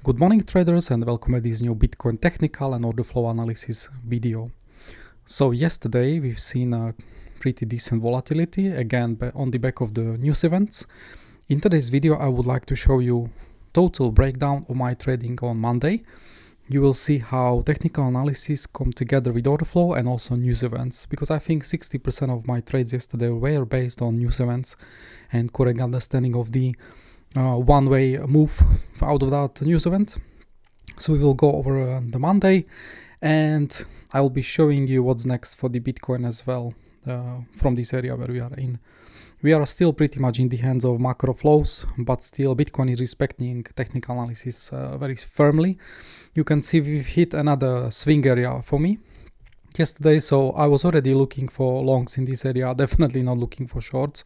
Good morning traders, and welcome to this new Bitcoin technical and order flow analysis video. So yesterday we've seen a pretty decent volatility again on the back of the news events. In today's video I would like to show you total breakdown of my trading on Monday. You will see how technical analysis come together with order flow and also news events, because I think 60% of my trades yesterday were based on news events and correct understanding of the one-way move out of that news event. So we will go over the Monday, and I will be showing you what's next for the Bitcoin as well from this area where we are in. We are still pretty much in the hands of macro flows, but still Bitcoin is respecting technical analysis very firmly. You can see we've hit another swing area for me yesterday, so I was already looking for longs in this area, definitely not looking for shorts.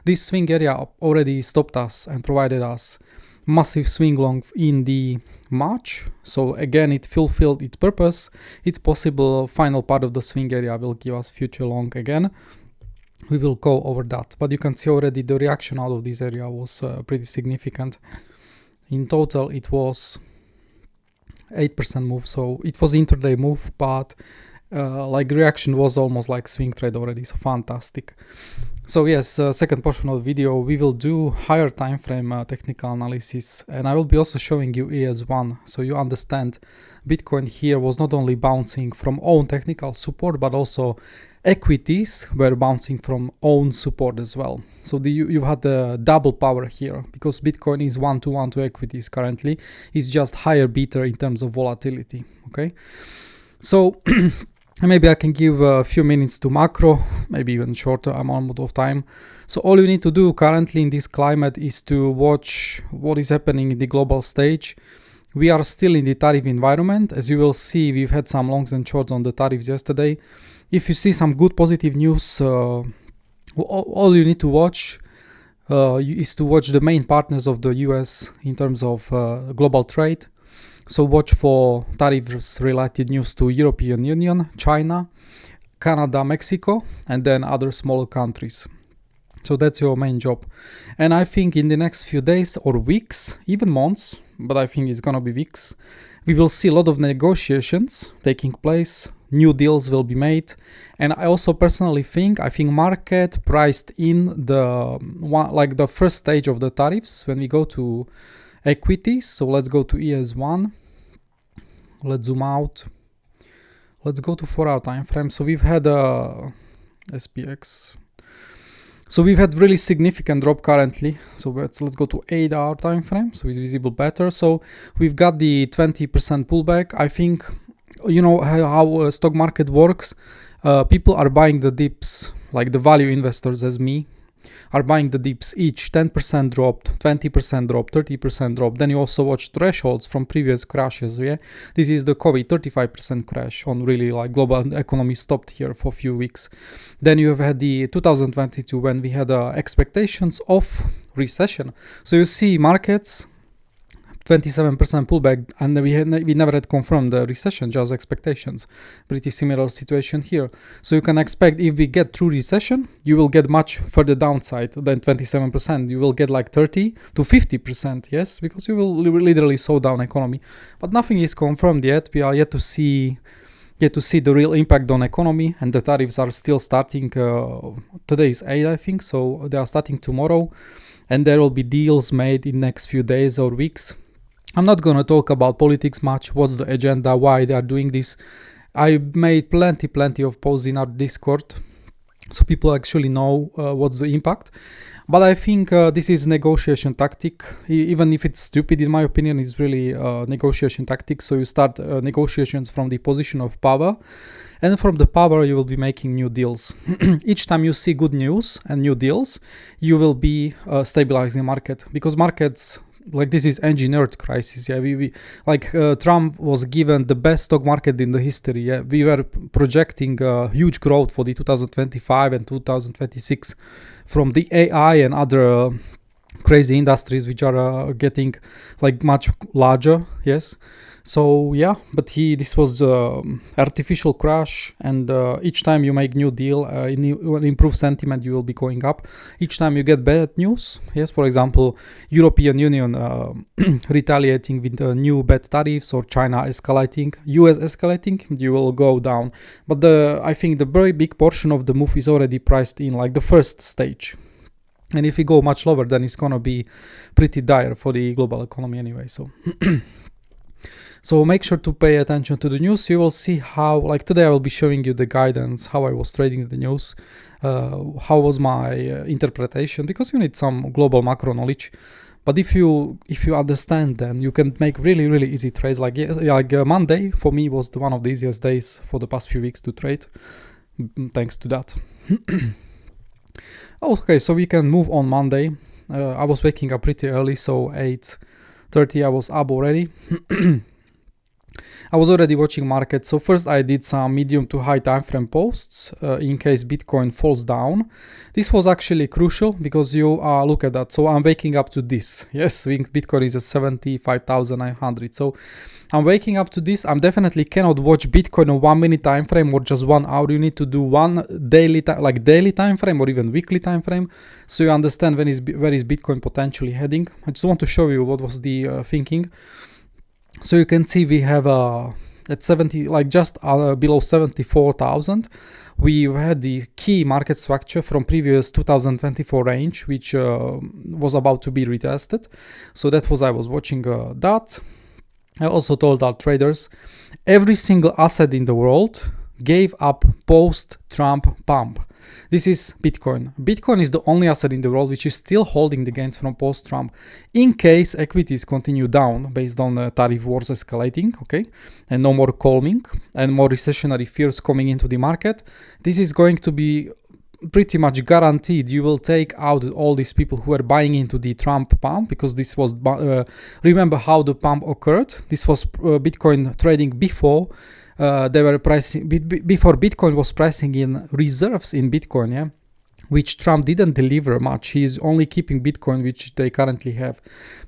This swing area already stopped us and provided us massive swing long in the March, so again it fulfilled its purpose. It's possible final part of the swing area will give us future long again. We will go over that, but you can see already the reaction out of this area was pretty significant. In total it was 8% move, so it was intraday move, but reaction was almost like swing trade already, so fantastic. So yes, second portion of the video we will do higher time frame technical analysis, and I will be also showing you ES1, so you understand Bitcoin here was not only bouncing from own technical support, but also equities were bouncing from own support as well. So you had the double power here, because Bitcoin is 1-to-1 to equities currently. It's just higher beta in terms of volatility. Okay, so maybe I can give a few minutes to macro, maybe even shorter. I'm out of time. So all you need to do currently in this climate is to watch what is happening in the global stage. We are still in the tariff environment. As you will see, we've had some longs and shorts on the tariffs yesterday. If you see some good positive news, all you need to watch is to watch the main partners of the US in terms of global trade. So watch for tariffs related news to European Union, China, Canada, Mexico, and then other smaller countries. So that's your main job. And I think in the next few days or weeks, even months, but I think it's gonna be weeks, we will see a lot of negotiations taking place. New deals will be made, and I also personally think market priced in the first stage of the tariffs when we go to equities. So let's go to ES1. Let's zoom out. Let's go to 4-hour time frame. So we've had a SPX. So we've had really significant drop currently. So let's go to 8-hour time frame. So it's visible better. So we've got the 20% pullback. I think you know how stock market works. People are buying the dips, like the value investors as me are buying the dips. Each 10% dropped, 20% drop, 30% drop. Then you also watch thresholds from previous crashes. Yeah, this is the COVID 35% crash on really like global economy stopped here for a few weeks. Then you have had the 2022 when we had expectations of recession. So you see markets 27% pullback, and we never had confirmed the recession, just expectations. Pretty similar situation here. So you can expect if we get through recession, you will get much further downside than 27%. You will get like 30 to 50%, yes, because you will literally slow down economy. But nothing is confirmed yet. We are yet to see the real impact on economy, and the tariffs are still starting. Today is 8, I think, so they are starting tomorrow, and there will be deals made in next few days or weeks. I'm not going to talk about politics much, what's the agenda, why they are doing this. I made plenty of posts in our Discord, so people actually know what's the impact. But I think this is negotiation tactic, even if it's stupid in my opinion. It's really negotiation tactic. So you start negotiations from the position of power, and from the power you will be making new deals. Each time you see good news and new deals, you will be stabilizing the market, because markets, like, this is engineered crisis. Yeah, we Trump was given the best stock market in the history. Yeah, we were projecting huge growth for the 2025 and 2026 from the AI and other crazy industries which are getting like much larger. Yes, So yeah, but this was artificial crash, and each time you make new deal, improve sentiment, you will be going up. Each time you get bad news, yes, for example, European Union retaliating with new bad tariffs, or China escalating, US escalating, you will go down. But I think the very big portion of the move is already priced in, like the first stage. And if we go much lower, then it's gonna be pretty dire for the global economy anyway. So. So make sure to pay attention to the news. You will see how, like today I will be showing you the guidance, how I was trading the news, how was my interpretation, because you need some global macro knowledge. But if you understand, then you can make really easy trades. Like Monday for me was one of the easiest days for the past few weeks to trade, thanks to that. Okay, so we can move on Monday. I was waking up pretty early, so 8:30 I was up already. I was already watching market. So first I did some medium to high time frame posts in case Bitcoin falls down. This was actually crucial because you look at that. So I'm waking up to this. Yes, Bitcoin is at 75,900. So I'm waking up to this. I'm definitely cannot watch Bitcoin on 1 minute time frame or just 1 hour. You need to do one daily time frame or even weekly time frame, so you understand where is Bitcoin potentially heading. I just want to show you what was the thinking. So you can see we have at 70, like just below 74,000. We had the key market structure from previous 2024 range, which was about to be retested. So that was, I was watching that. I also told our traders, every single asset in the world gave up post-Trump pump. This is Bitcoin. Bitcoin is the only asset in the world which is still holding the gains from post-Trump. In case equities continue down based on tariff wars escalating, okay, and no more calming and more recessionary fears coming into the market, this is going to be pretty much guaranteed. You will take out all these people who are buying into the Trump pump, because this was, remember how the pump occurred. This was Bitcoin trading before they were pricing, before Bitcoin was pricing in reserves in Bitcoin, yeah, which Trump didn't deliver much. He's only keeping Bitcoin, which they currently have,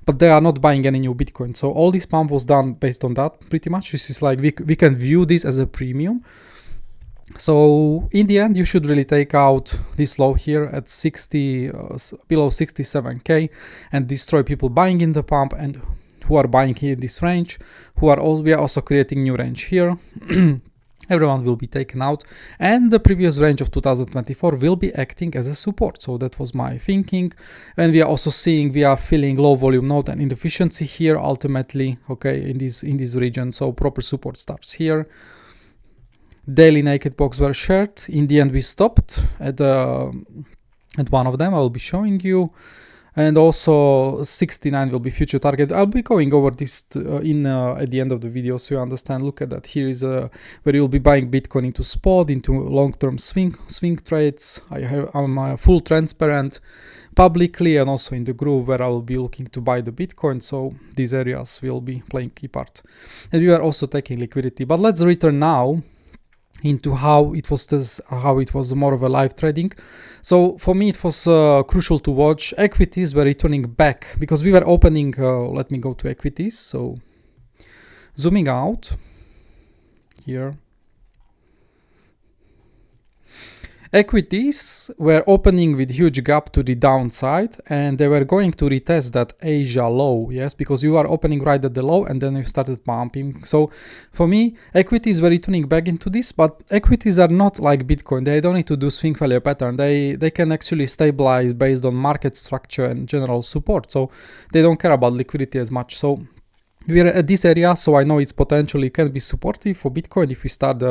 but they are not buying any new Bitcoin. So all this pump was done based on that, pretty much. This is like, we can view this as a premium. So in the end, you should really take out this low here at 60, below 67k, and destroy people buying in the pump and who are buying here in this range, we are also creating new range here. Everyone will be taken out, and the previous range of 2024 will be acting as a support. So that was my thinking. And we are also seeing, we are feeling low volume node and inefficiency here ultimately, okay, in this region. So proper support starts here. Daily naked box were shared. In the end, we stopped at one of them. I will be showing you. And also 69 will be future target. I'll be going over this at the end of the video, so you understand. Look at that. Here is where you'll be buying Bitcoin into spot, into long-term swing trades. I'm full transparent publicly, and also in the group where I will be looking to buy the Bitcoin. So these areas will be playing key part. And we are also taking liquidity. But let's return now into how it was more of a live trading. So for me, it was crucial to watch. Equities were returning back because we were opening. Let me go to equities. So zooming out here, equities were opening with huge gap to the downside, and they were going to retest that Asia low, yes, because you are opening right at the low and then you started pumping. So for me, equities were returning back into this, but equities are not like Bitcoin. They don't need to do swing failure pattern. They can actually stabilize based on market structure and general support. So they don't care about liquidity as much. So we're at this area, so I know it's potentially can be supportive for Bitcoin if we start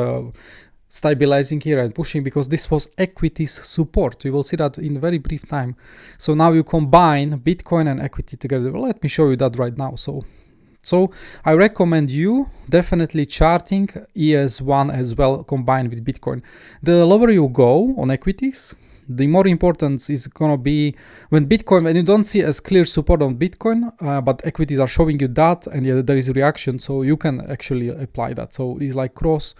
stabilizing here and pushing, because this was equities support. You will see that in a very brief time. So now you combine Bitcoin and equity together. Let me show you that right now. So I recommend you definitely charting ES1 as well combined with Bitcoin. The lower you go on equities, the more importance is going to be when you don't see as clear support on Bitcoin, but equities are showing you that, and yeah, there is a reaction, so you can actually apply that. So it's like cross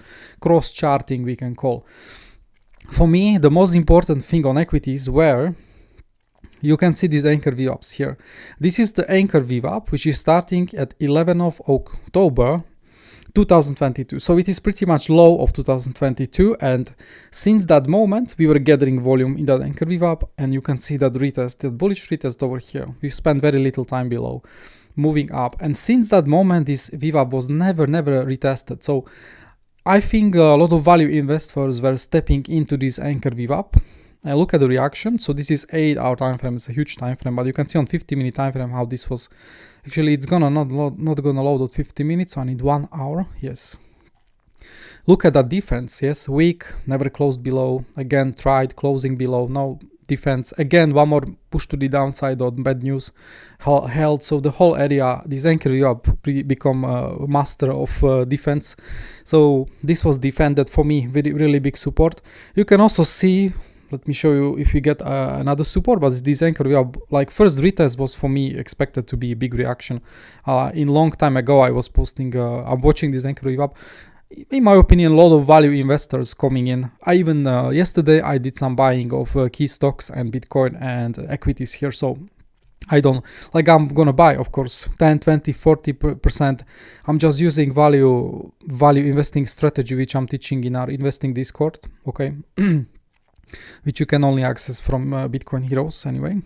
charting, we can call. For me, the most important thing on equities where you can see these anchor VWAPs here. This is the anchor VWAP, which is starting at 11th of October 2022. So it is pretty much low of 2022, and since that moment we were gathering volume in that anchor VWAP, and you can see that retest, that bullish retest over here. We spent very little time below, moving up, and since that moment this VWAP was never retested. So I think a lot of value investors were stepping into this anchor VWAP. I look at the reaction. So this is 8-hour time frame. It's a huge time frame, but you can see on 50-minute time frame how this was. Actually, it's gonna not gonna load at 50 minutes, so I need 1 hour. Yes. Look at that defense. Yes, weak, never closed below. Again, tried closing below. No defense. Again, one more push to the downside on bad news held. So the whole area, this anchor VWAP become a master of defense. So this was defended for me. Really big support. You can also see. Let me show you if we get another support, but this anchor VWAP, like first retest was for me expected to be a big reaction. In long time ago, I was posting, I'm watching this anchor VWAP. In my opinion, a lot of value investors coming in. I even, yesterday, I did some buying of key stocks and Bitcoin and equities here. So I don't, like I'm gonna buy, of course, 10, 20, 40%. I'm just using value investing strategy, which I'm teaching in our investing Discord, okay? Which you can only access from Bitcoin Heroes anyway.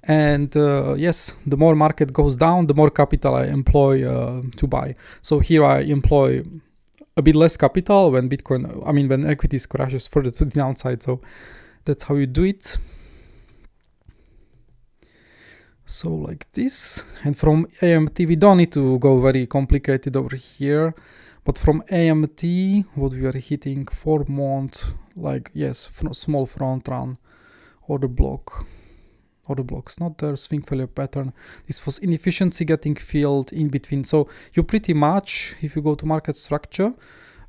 And yes, the more market goes down, the more capital I employ to buy. So here I employ a bit less capital when Bitcoin, I mean, when equities crashes further to the downside. So that's how you do it. So like this. And from AMT, we don't need to go very complicated over here. But from AMT, what we are hitting, 4 month, like, yes, small front run, order blocks not there, swing failure pattern. This was inefficiency getting filled in between. So you pretty much, if you go to market structure,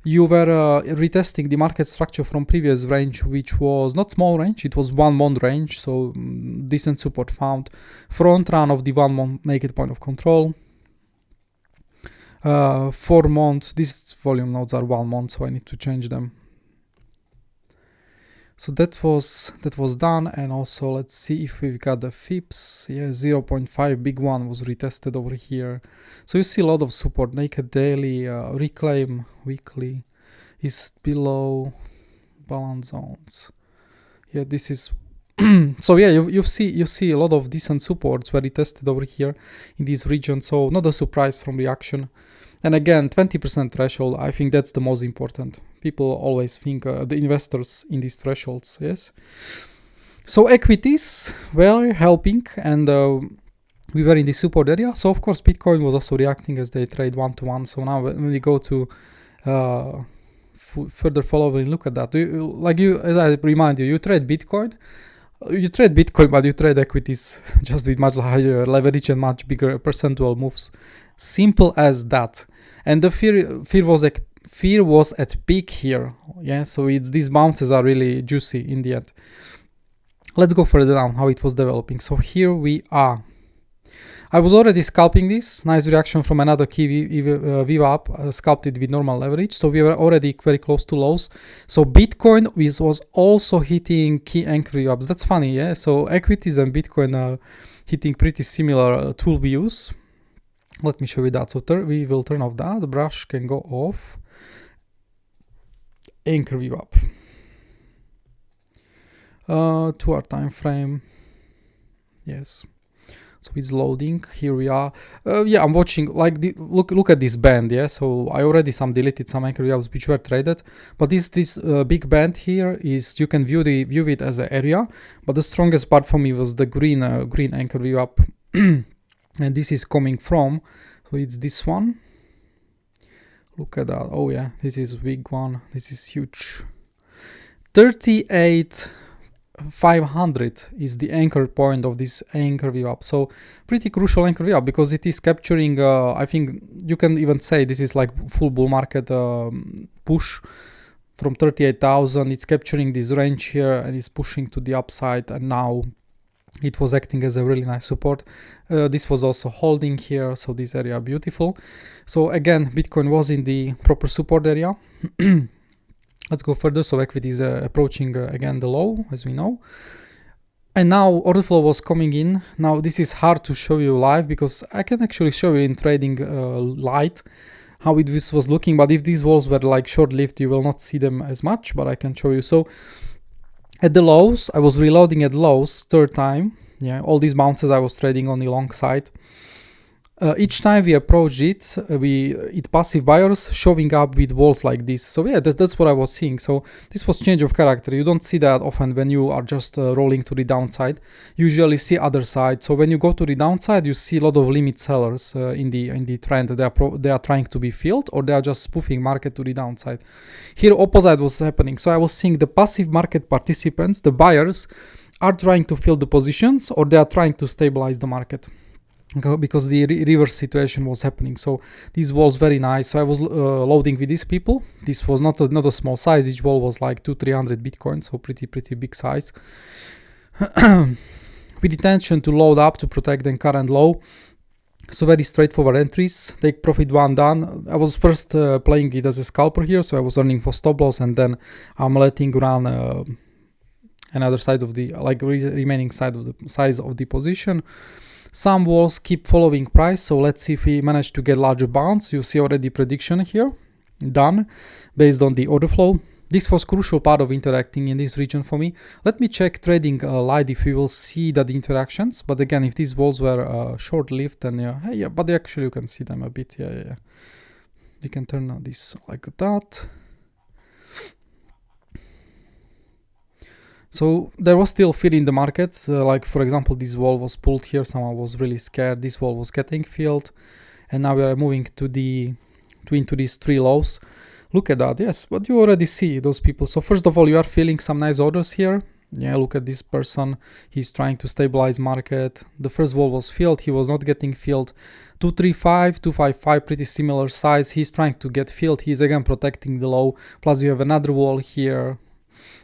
you were retesting the market structure from previous range, which was not small range, it was 1 month range. So decent support found. Front run of the 1 month naked point of control. 4 months, these volume nodes are 1 month, so I need to change them. So that was done, and also let's see if we've got the FIPS. Yeah, 0.5 big one was retested over here. So you see a lot of support. Naked daily, reclaim weekly is below balance zones. Yeah, this is so yeah, you see a lot of decent supports were retested over here in this region. So not a surprise from reaction. And again, 20% threshold, I think that's the most important. People always think the investors in these thresholds, yes. So equities were helping, and we were in the support area. So of course, Bitcoin was also reacting as they trade 1-to-1. So now when we go to further following, look at that. As I remind you, you trade Bitcoin, but you trade equities just with much higher leverage and much bigger percentual moves. Simple as that. And the fear was at peak here. Yeah, so these bounces are really juicy in the end. Let's go further down how it was developing. So here we are. I was already scalping this. Nice reaction from another key VWAP, scalped it with normal leverage. So we were already very close to lows. So Bitcoin was also hitting key anchor VWAPs. That's funny, yeah? So equities and Bitcoin are hitting pretty similar tool we use. Let me show you that. So we will turn off that. The brush can go off. Anchor VWAP. 2-hour time frame. Yes. So it's loading. Here we are. Yeah, I'm watching. Like look at this band. Yeah. So I already deleted some anchor VWAPs which were traded, but this big band here is, you can view it as an area. But the strongest part for me was the green anchor VWAP. And this is coming from, so it's this one. Look at that. Oh yeah, this is a big one. This is huge. 38,500 is the anchor point of this anchor VWAP. So pretty crucial anchor VWAP, because it is capturing, I think you can even say this is like full bull market push from 38,000. It's capturing this range here and it's pushing to the upside, and now it was acting as a really nice support. This was also holding here, so this area beautiful. So again, Bitcoin was in the proper support area. Let's go further. So equity is approaching again the low, as we know. And now Orderflow was coming in. Now this is hard to show you live, because I can actually show you in Trading Light how this was looking. But if these walls were like short-lived, you will not see them as much, but I can show you. So at the lows, I was reloading at lows, third time. Yeah, all these bounces I was trading on the long side. Each time we approached it, passive buyers showing up with walls like this. So yeah, that's what I was seeing. So this was change of character. You don't see that often when you are just rolling to the downside. You usually see other side. So when you go to the downside, you see a lot of limit sellers in the trend. They are trying to be filled, or they are just spoofing market to the downside. Here opposite was happening. So I was seeing the passive market participants, the buyers, are trying to fill the positions, or they are trying to stabilize the market. Because the reverse situation was happening. So this was very nice. So I was loading with these people. This was not a small size. Each wall was like 200-300 Bitcoin, so pretty big size. With intention to load up to protect the current low. So very straightforward entries. Take profit one done. I was first playing it as a scalper here, so I was earning for stop loss, and then I'm letting run another side of the remaining side of the size of the position. Some walls keep following price, so let's see if we manage to get larger bounce. You see already prediction here, done, based on the order flow. This was crucial part of interacting in this region for me. Let me check Tradinglite if we will see that the interactions. But again, if these walls were short-lived, then yeah, but actually you can see them a bit. Yeah. We can turn on this like that. So there was still fear in the market, like for example this wall was pulled here, someone was really scared, this wall was getting filled, and now we are moving into these three lows. Look at that, yes, but you already see those people. So first of all, you are feeling some nice orders here. Yeah, look at this person, he's trying to stabilize market. The first wall was filled, he was not getting filled. 235, 255, pretty similar size, he's trying to get filled, he's again protecting the low, plus you have another wall here.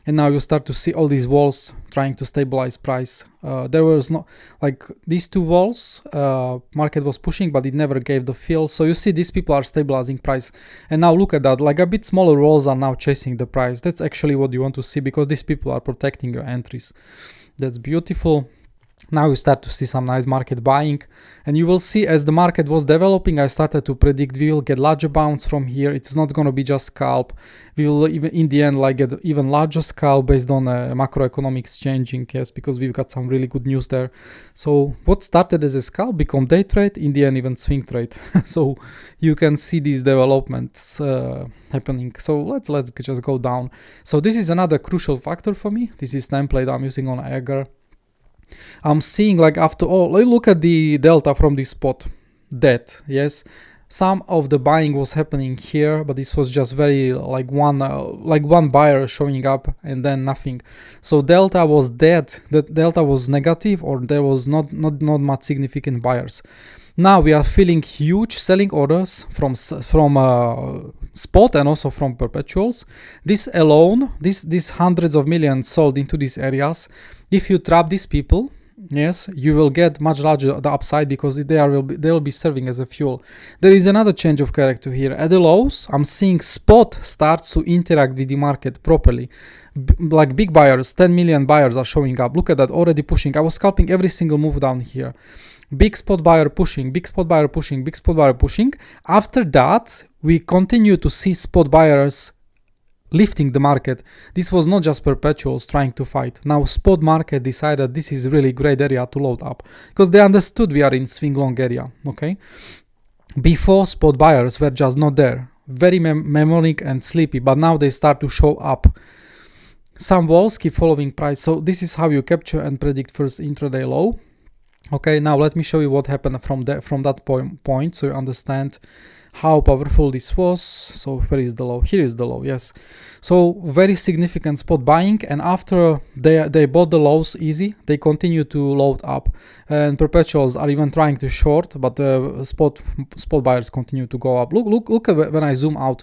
And now you start to see all these walls trying to stabilize price. There was not, like these two walls, market was pushing, but it never gave the fill. So you see these people are stabilizing price. And now look at that, like a bit smaller walls are now chasing the price. That's actually what you want to see, because these people are protecting your entries. That's beautiful. Now you start to see some nice market buying, and you will see as the market was developing, I started to predict we will get larger bounce from here. It's not going to be just scalp. We will even in the end like get even larger scalp based on macroeconomics changing, yes, because we've got some really good news there. So what started as a scalp become day trade, in the end even swing trade. So you can see these developments happening. So let's just go down. So this is another crucial factor for me. This is template I'm using on Agar. I'm seeing like after all, look at the delta from this spot, that, yes, some of the buying was happening here, but this was just very like one buyer showing up and then nothing. So delta was dead, that delta was negative, or there was not much significant buyers. Now we are feeling huge selling orders from spot and also from perpetuals. This alone, these hundreds of millions sold into these areas. If you trap these people, yes, you will get much larger the upside, because they will be serving as a fuel. There is another change of character here. At the lows, I'm seeing spot starts to interact with the market properly. Like big buyers, 10 million buyers are showing up. Look at that, already pushing. I was scalping every single move down here. Big spot buyer pushing, big spot buyer pushing, big spot buyer pushing. After that, we continue to see spot buyers lifting the market. This was not just perpetuals trying to fight. Now spot market decided this is really great area to load up, because they understood we are in swing long area, okay? Before, spot buyers were just not there, very mnemonic and sleepy, but now they start to show up. Some walls keep following price. So this is how you capture and predict first intraday low. Okay, now let me show you what happened from that point, so you understand how powerful this was. So where is the low? Here is the low, yes. So very significant spot buying, and after they bought the lows easy, they continue to load up, and perpetuals are even trying to short, but the spot buyers continue to go up. Look at when I zoom out.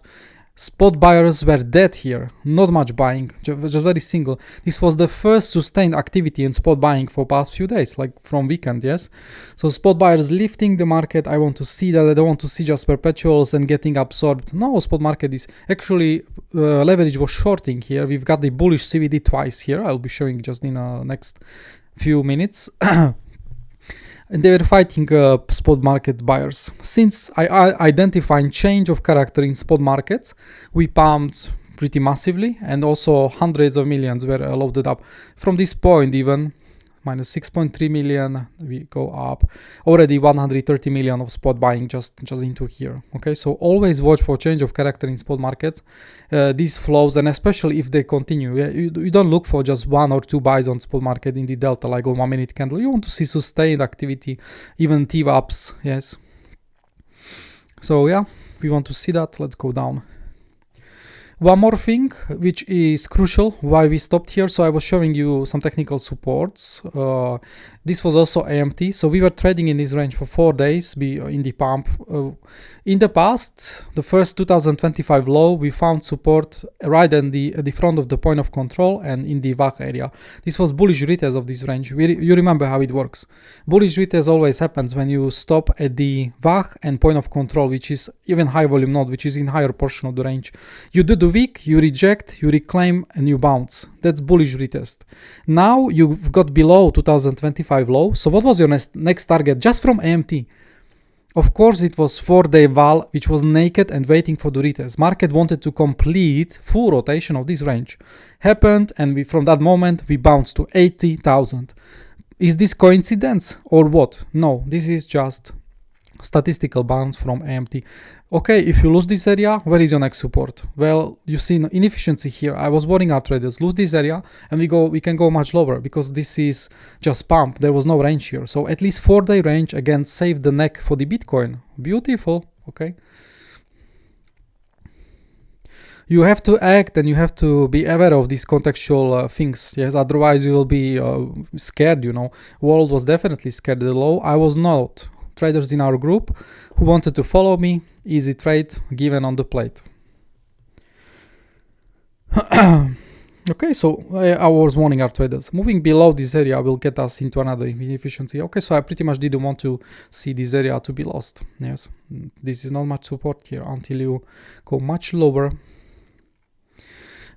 Spot buyers were dead here, not much buying, just very single. This was the first sustained activity in spot buying for past few days, like from weekend, yes? So spot buyers lifting the market. I want to see that. I don't want to see just perpetuals and getting absorbed. No, spot market is actually, leverage was shorting here. We've got the bullish CVD twice here. I'll be showing just in the next few minutes. and they were fighting spot market buyers. Since I identified change of character in spot markets, we pumped pretty massively, and also hundreds of millions were loaded up. From this point even, minus 6.3 million, we go up already 130 million of spot buying just into here. Okay, so always watch for change of character in spot markets, these flows, and especially if they continue. You don't look for just 1 or 2 buys on spot market in the delta, like on 1 minute candle. You want to see sustained activity, even TWAPs. Yes, so yeah, we want to see that. Let's go down. One more thing which is crucial why we stopped here. So I was showing you some technical supports. This was also AMT. So we were trading in this range for 4 days in the pump. In the past, the first 2025 low, we found support right at the front of the point of control and in the VAC area. This was bullish retest of this range. You remember how it works. Bullish retest always happens when you stop at the VAC and point of control, which is even high volume node, which is in higher portion of the range. You do the week, you reject, you reclaim, and you bounce. That's bullish retest. Now you've got below 2025 low. So what was your next target just from AMT? Of course, it was 4-day val, which was naked and waiting for the retest. Market wanted to complete full rotation of this range. Happened, and from that moment we bounced to 80,000. Is this coincidence or what? No, this is just statistical bounce from AMT. Okay, if you lose this area, where is your next support? Well, you see inefficiency here. I was warning our traders, lose this area and we can go much lower, because this is just pump. There was no range here. So at least 4-day range, again, save the neck for the Bitcoin. Beautiful. Okay. You have to act and you have to be aware of these contextual things. Yes, otherwise you will be scared, you know. World was definitely scared at the low. I was not. Traders in our group who wanted to follow me, easy trade given on the plate. Okay, so I was warning our traders. Moving below this area will get us into another inefficiency. Okay, so I pretty much didn't want to see this area to be lost. Yes, this is not much support here until you go much lower.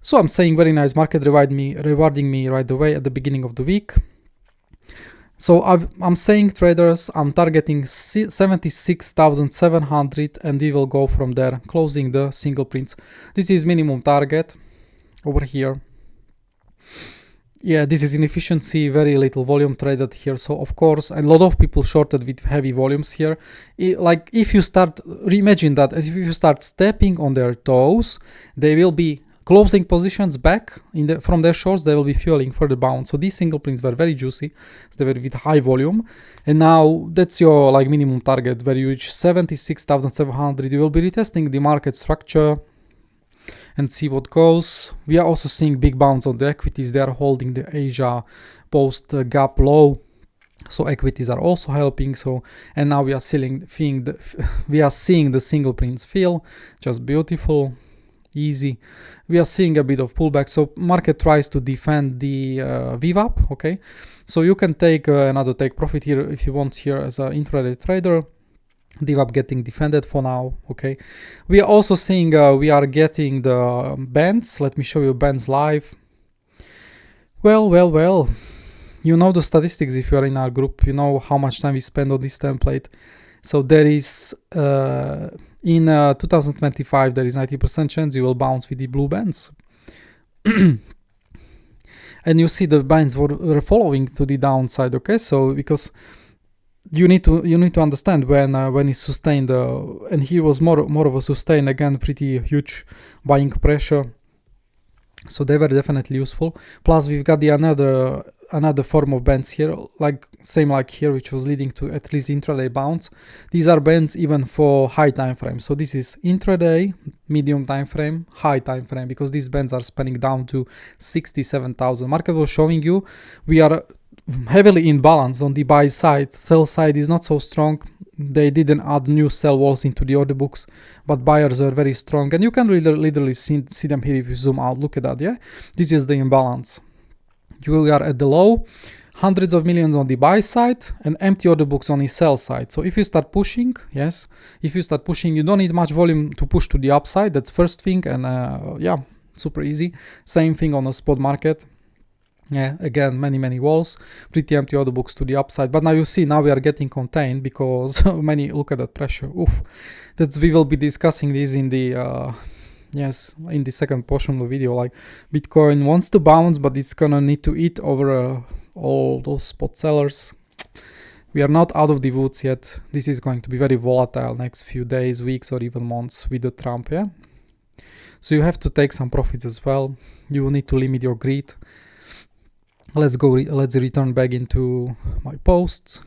So I'm saying very nice market rewarding me right away at the beginning of the week. So I'm saying traders, I'm targeting 76,700 and we will go from there, closing the single prints. This is minimum target over here. Yeah, this is inefficiency, very little volume traded here. So of course, a lot of people shorted with heavy volumes here. Like if you start, imagine that as if you start stepping on their toes, they will be closing positions back from their shorts, they will be fueling further bounce. So these single prints were very juicy, so they were with high volume. And now that's your like minimum target where you reach 76,700. You will be retesting the market structure and see what goes. We are also seeing big bounce on the equities. They are holding the Asia post gap low. So equities are also helping. So, and now we are seeing the single prints fill, just beautiful. Easy. We are seeing a bit of pullback, so market tries to defend the VWAP. Okay, so you can take another take profit here if you want here as an intraday trader. VWAP getting defended for now. Okay, we are also seeing we are getting the bands. Let me show you bands live. Well, you know the statistics if you are in our group. You know how much time we spend on this template. So there is in 2025 there is 90% chance you will bounce with the blue bands. And you see the bands were following to the downside. Okay, so because you need to understand when it's sustained, and here was more of a sustain, again pretty huge buying pressure. So they were definitely useful. Plus we've got the another form of bands here, like same like here, which was leading to at least intraday bounce. These are bands even for high time frame. So this is intraday, medium time frame, high time frame, because these bands are spanning down to 67,000. Market was showing you we are heavily in balance on the buy side. Sell side is not so strong. They didn't add new sell walls into the order books, but buyers are very strong, and you can literally see them here if you zoom out. Look at that. Yeah, this is the imbalance. You are at the low, hundreds of millions on the buy side and empty order books on the sell side. So if you start pushing, yes, if you start pushing, you don't need much volume to push to the upside. That's first thing. And yeah, super easy. Same thing on the spot market. Yeah, again, many walls, pretty empty order books to the upside. But now you see, now we are getting contained because many, look at that pressure. Oof, we will be discussing this in the yes, in the second portion of the video. Like, Bitcoin wants to bounce, but it's gonna need to eat over all those spot sellers. We are not out of the woods yet. This is going to be very volatile next few days, weeks, or even months with the Trump. Yeah, so you have to take some profits as well. You need to limit your greed. Let's go. Let's return back into my posts.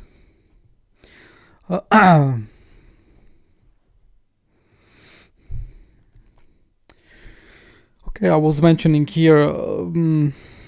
Okay, I was mentioning here,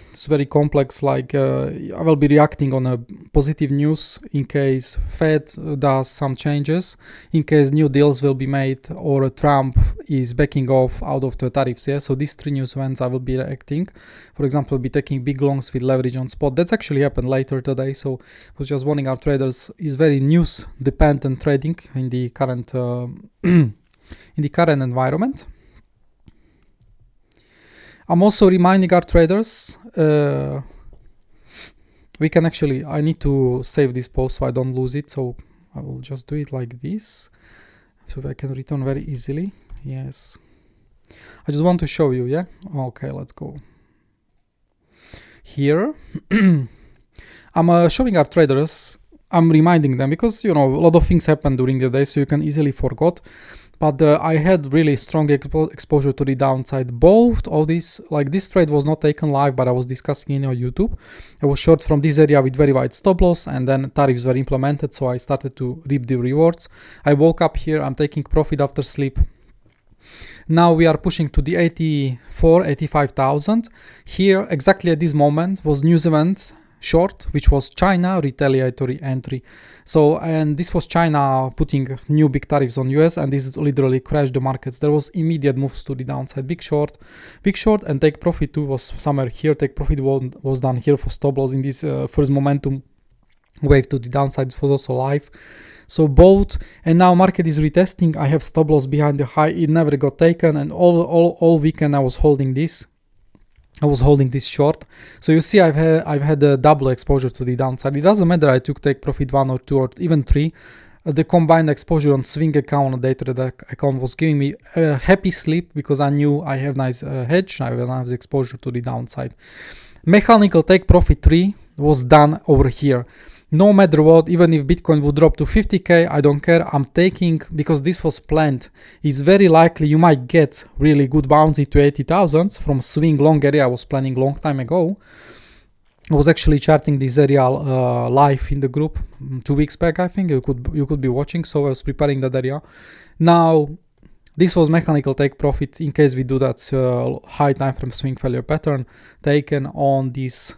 it's very complex, like I will be reacting on a positive news in case Fed does some changes, in case new deals will be made, or Trump is backing off out of the tariffs. Yeah, so these three news events I will be reacting. For example, I'll be taking big longs with leverage on spot. That's actually happened later today, so I was just warning our traders, is very news dependent trading in the current in the current environment. I'm also reminding our traders, we can actually, I need to save this post so I don't lose it, so I will just do it like this, so I can return very easily. Yes, I just want to show you. Yeah, okay, let's go here. I'm showing our traders, I'm reminding them, because you know a lot of things happen during the day, so you can easily forget. But I had really strong exposure to the downside. Both of these, like this trade was not taken live, but I was discussing in YouTube. I was short from this area with very wide stop loss, and then tariffs were implemented, so I started to reap the rewards. I woke up here, I'm taking profit after sleep. Now we are pushing to the 85,000. Here, exactly at this moment, was news event short, which was China retaliatory entry. So, and this was China putting new big tariffs on US, and this literally crashed the markets. There was immediate moves to the downside. Big short, and take profit too was somewhere here. Take profit was done here for stop loss in this first momentum wave to the downside. It was also live. So both, and now market is retesting. I have stop loss behind the high. It never got taken, and all weekend I was holding this. Short. So you see, I've had a double exposure to the downside. It doesn't matter I take profit 1 or 2 or even 3. The combined exposure on swing account, on day trade account, was giving me a happy sleep, because I knew I have nice hedge, I have a nice exposure to the downside. Mechanical take profit 3 was done over here. No matter what, even if Bitcoin would drop to 50k, I don't care. I'm taking, because this was planned. It's very likely you might get really good bouncy to 80,000 from swing long area I was planning long time ago. I was actually charting this area live in the group 2 weeks back. I think you could be watching. So I was preparing that area. Now this was mechanical take profit in case we do that high time frame swing failure pattern taken on this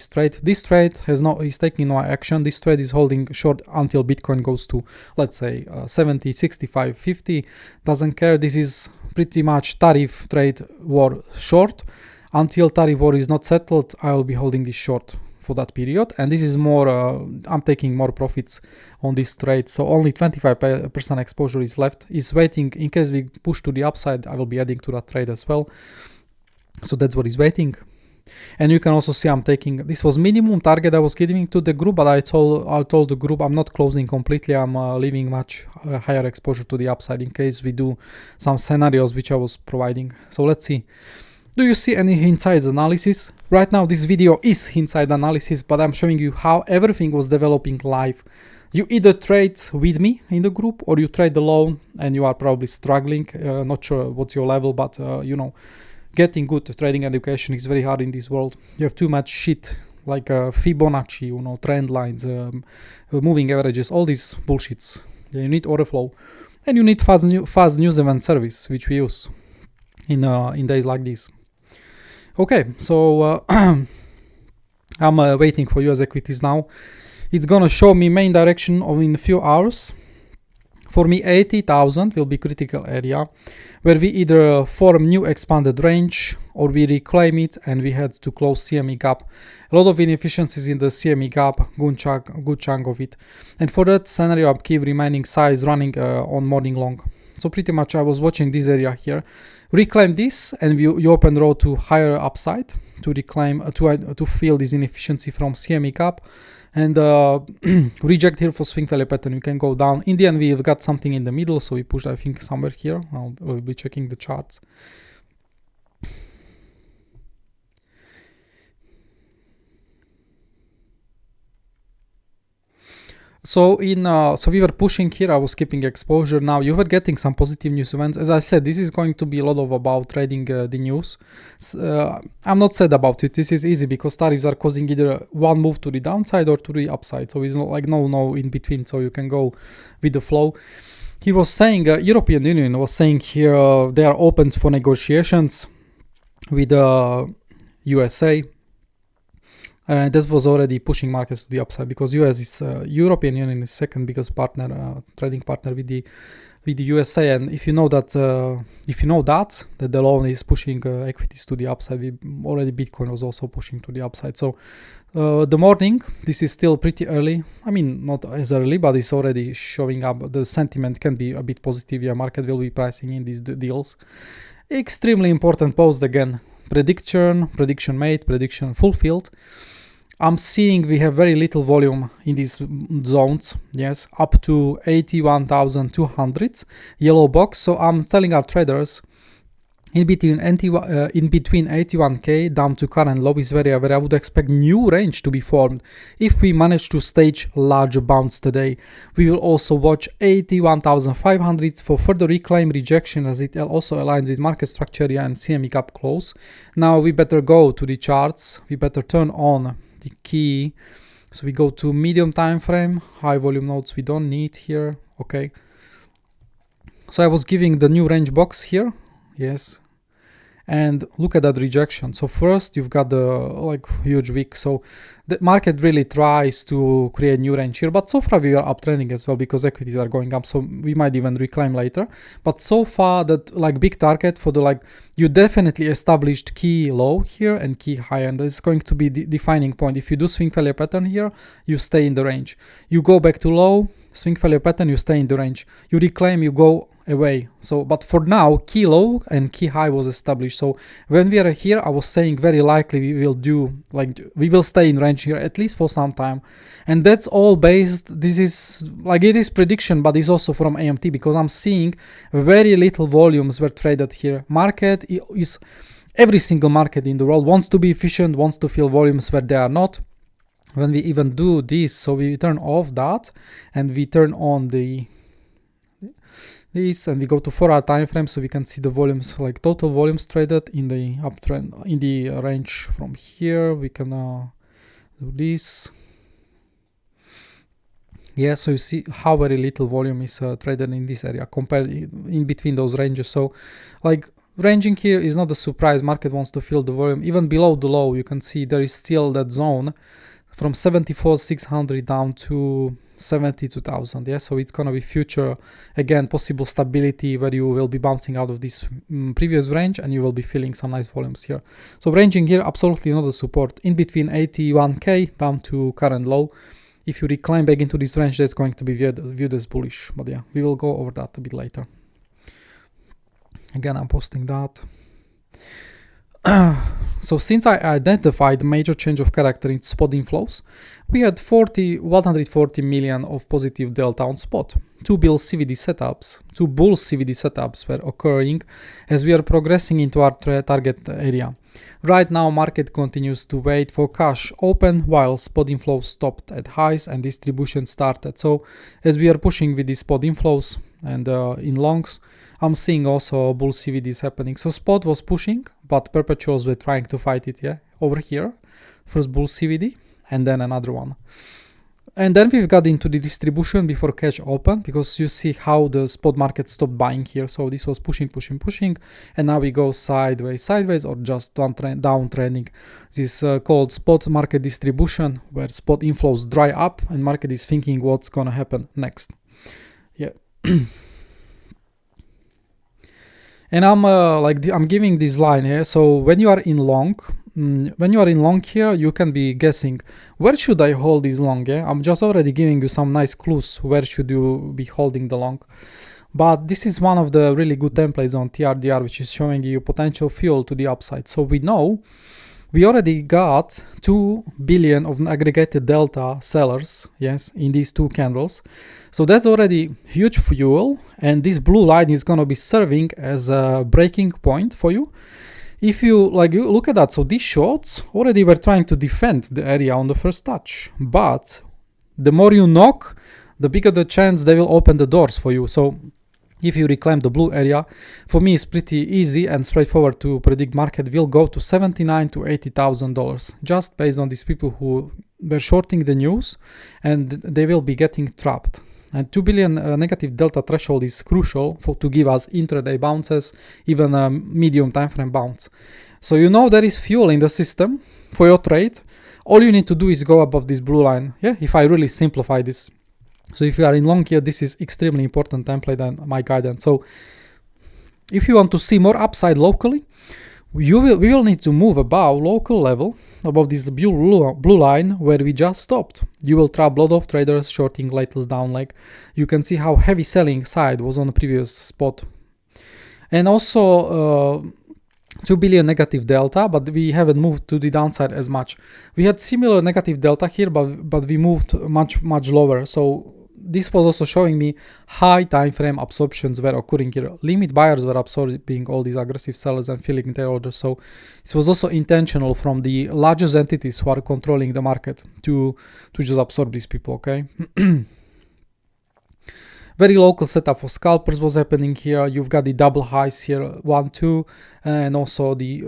trade. This trade is taking no action. This trade is holding short until Bitcoin goes to, let's say, 70, 65, 50. Doesn't care. This is pretty much tariff trade war short. Until tariff war is not settled, I will be holding this short for that period, and this is more I'm taking more profits on this trade, so only 25% exposure is left, is waiting in case we push to the upside. I will be adding to that trade as well, so that's what is waiting. And you can also see I'm taking, this was minimum target I was giving to the group, but I told the group I'm not closing completely. I'm leaving much higher exposure to the upside in case we do some scenarios which I was providing. So let's see. Do you see any hindsight analysis? Right now this video is hindsight analysis, but I'm showing you how everything was developing live. You either trade with me in the group, or you trade alone, and you are probably struggling. Not sure what's your level, but you know, getting good trading education is very hard in this world. You have too much shit like Fibonacci, you know, trend lines, moving averages, all these bullshits. Yeah, you need Orderflow, and you need fast news event service, which we use in days like this. Okay, so I'm waiting for US equities now. It's gonna show me main direction in a few hours. For me, 80,000 will be critical area where we either form new expanded range or we reclaim it and we had to close CME gap. A lot of inefficiencies in the CME gap, good chunk of it. And for that scenario, I keep remaining size running on morning long. So pretty much I was watching this area here, reclaim this, and you open row to higher upside to reclaim to fill this inefficiency from CME cap, and reject here for swing failure pattern. You can go down. In the end, we've got something in the middle, so we pushed, I think, somewhere here. We'll be checking the charts. So we were pushing here. I was keeping exposure. Now you were getting some positive news events. As I said, this is going to be a lot of about trading the news. I'm not sad about it. This is easy because tariffs are causing either one move to the downside or to the upside. So it's not like no in between. So you can go with the flow. He was saying, European Union was saying here they are open for negotiations with USA. That was already pushing markets to the upside because US is European Union is second biggest partner, trading partner with the USA. And if you know that that the loan is pushing equities to the upside, already Bitcoin was also pushing to the upside. So the morning, this is still pretty early. I mean, not as early, but it's already showing up. The sentiment can be a bit positive. Yeah, market will be pricing in these deals. Extremely important post again. Prediction made, prediction fulfilled. I'm seeing we have very little volume in these zones, yes, up to 81,200 yellow box. So I'm telling our traders in between 81k down to current low is where I would expect new range to be formed. If we manage to stage larger bounce today, we will also watch 81,500 for further reclaim rejection, as it also aligns with market structure and CME cap close. Now we better go to the charts. We better turn on the key. So we go to medium time frame, high volume nodes we don't need here. Okay. So I was giving the new range box here. Yes. And look at that rejection. So first you've got the huge wick. So the market really tries to create new range here, but so far we are uptrending as well because equities are going up. So we might even reclaim later. But so far that big target for the you definitely established key low here and key high, and this is going to be the defining point. If you do swing failure pattern here, you stay in the range. You go back to low, swing failure pattern, you stay in the range. You reclaim, you go away. So but for now, key low and key high was established. So when we are here, I was saying very likely we will do we will stay in range here at least for some time, and that's all based. This is it is prediction, but it's also from AMT because I'm seeing very little volumes were traded here. Market is, every single market in the world wants to be efficient, wants to fill volumes where they are not. When we even do this, so we turn off that and we turn on this and we go to 4-hour time frame, so we can see the volumes, total volumes traded in the uptrend, in the range from here. We can do this. Yeah, so you see how very little volume is traded in this area compared in between those ranges. So ranging here is not a surprise. Market wants to fill the volume. Even below the low, you can see there is still that zone from 74,600 down to 72,000. Yeah, so it's gonna be future, again, possible stability where you will be bouncing out of this previous range and you will be filling some nice volumes here. So ranging here, absolutely not a support. In between 81k down to current low. If you reclaim back into this range, that's going to be viewed as bullish. But yeah, we will go over that a bit later. Again, I'm posting that. So since I identified major change of character in spot inflows, we had 140 million of positive delta on spot. Two bull CVD setups were occurring as we are progressing into our target area. Right now, market continues to wait for cash open while spot inflows stopped at highs and distribution started. So as we are pushing with the spot inflows and in longs, I'm seeing also bull CVDs happening. So spot was pushing, but perpetuals were trying to fight it. Yeah, over here, first bull CVD and then another one. And then we've got into the distribution before cash open, because you see how the spot market stopped buying here. So this was pushing, and now we go sideways, or just downtrending. This called spot market distribution, where spot inflows dry up and market is thinking what's gonna happen next. Yeah. And I'm giving this line here. So when you are in long, here, you can be guessing, where should I hold this long? Yeah, I'm just already giving you some nice clues. Where should you be holding the long? But this is one of the really good templates on TRDR, which is showing you potential fuel to the upside. So we know we already got 2 billion of aggregated delta sellers, yes, in these two candles. So that's already huge fuel, and this blue line is going to be serving as a breaking point for you. If you you look at that, so these shorts already were trying to defend the area on the first touch, but the more you knock, the bigger the chance they will open the doors for you. So if you reclaim the blue area, for me it's pretty easy and straightforward to predict market will go to $79,000 to $80,000, just based on these people who were shorting the news, and they will be getting trapped. And 2 billion negative delta threshold is crucial to give us intraday bounces, even a medium time frame bounce. So you know there is fuel in the system for your trade. All you need to do is go above this blue line. Yeah, if I really simplify this. So if you are in long here, this is extremely important template and my guidance. So if you want to see more upside locally, we will need to move above local level, above this blue line where we just stopped. You will trap a lot of traders shorting latest down leg. You can see how heavy selling side was on the previous spot. And also 2 billion negative delta, but we haven't moved to the downside as much. We had similar negative delta here, but we moved much lower. So this was also showing me high time frame absorptions were occurring here. Limit buyers were absorbing all these aggressive sellers and filling their orders. So this was also intentional from the largest entities who are controlling the market to just absorb these people, okay? Very local setup for scalpers was happening here. You've got the double highs here, 1, 2, and also the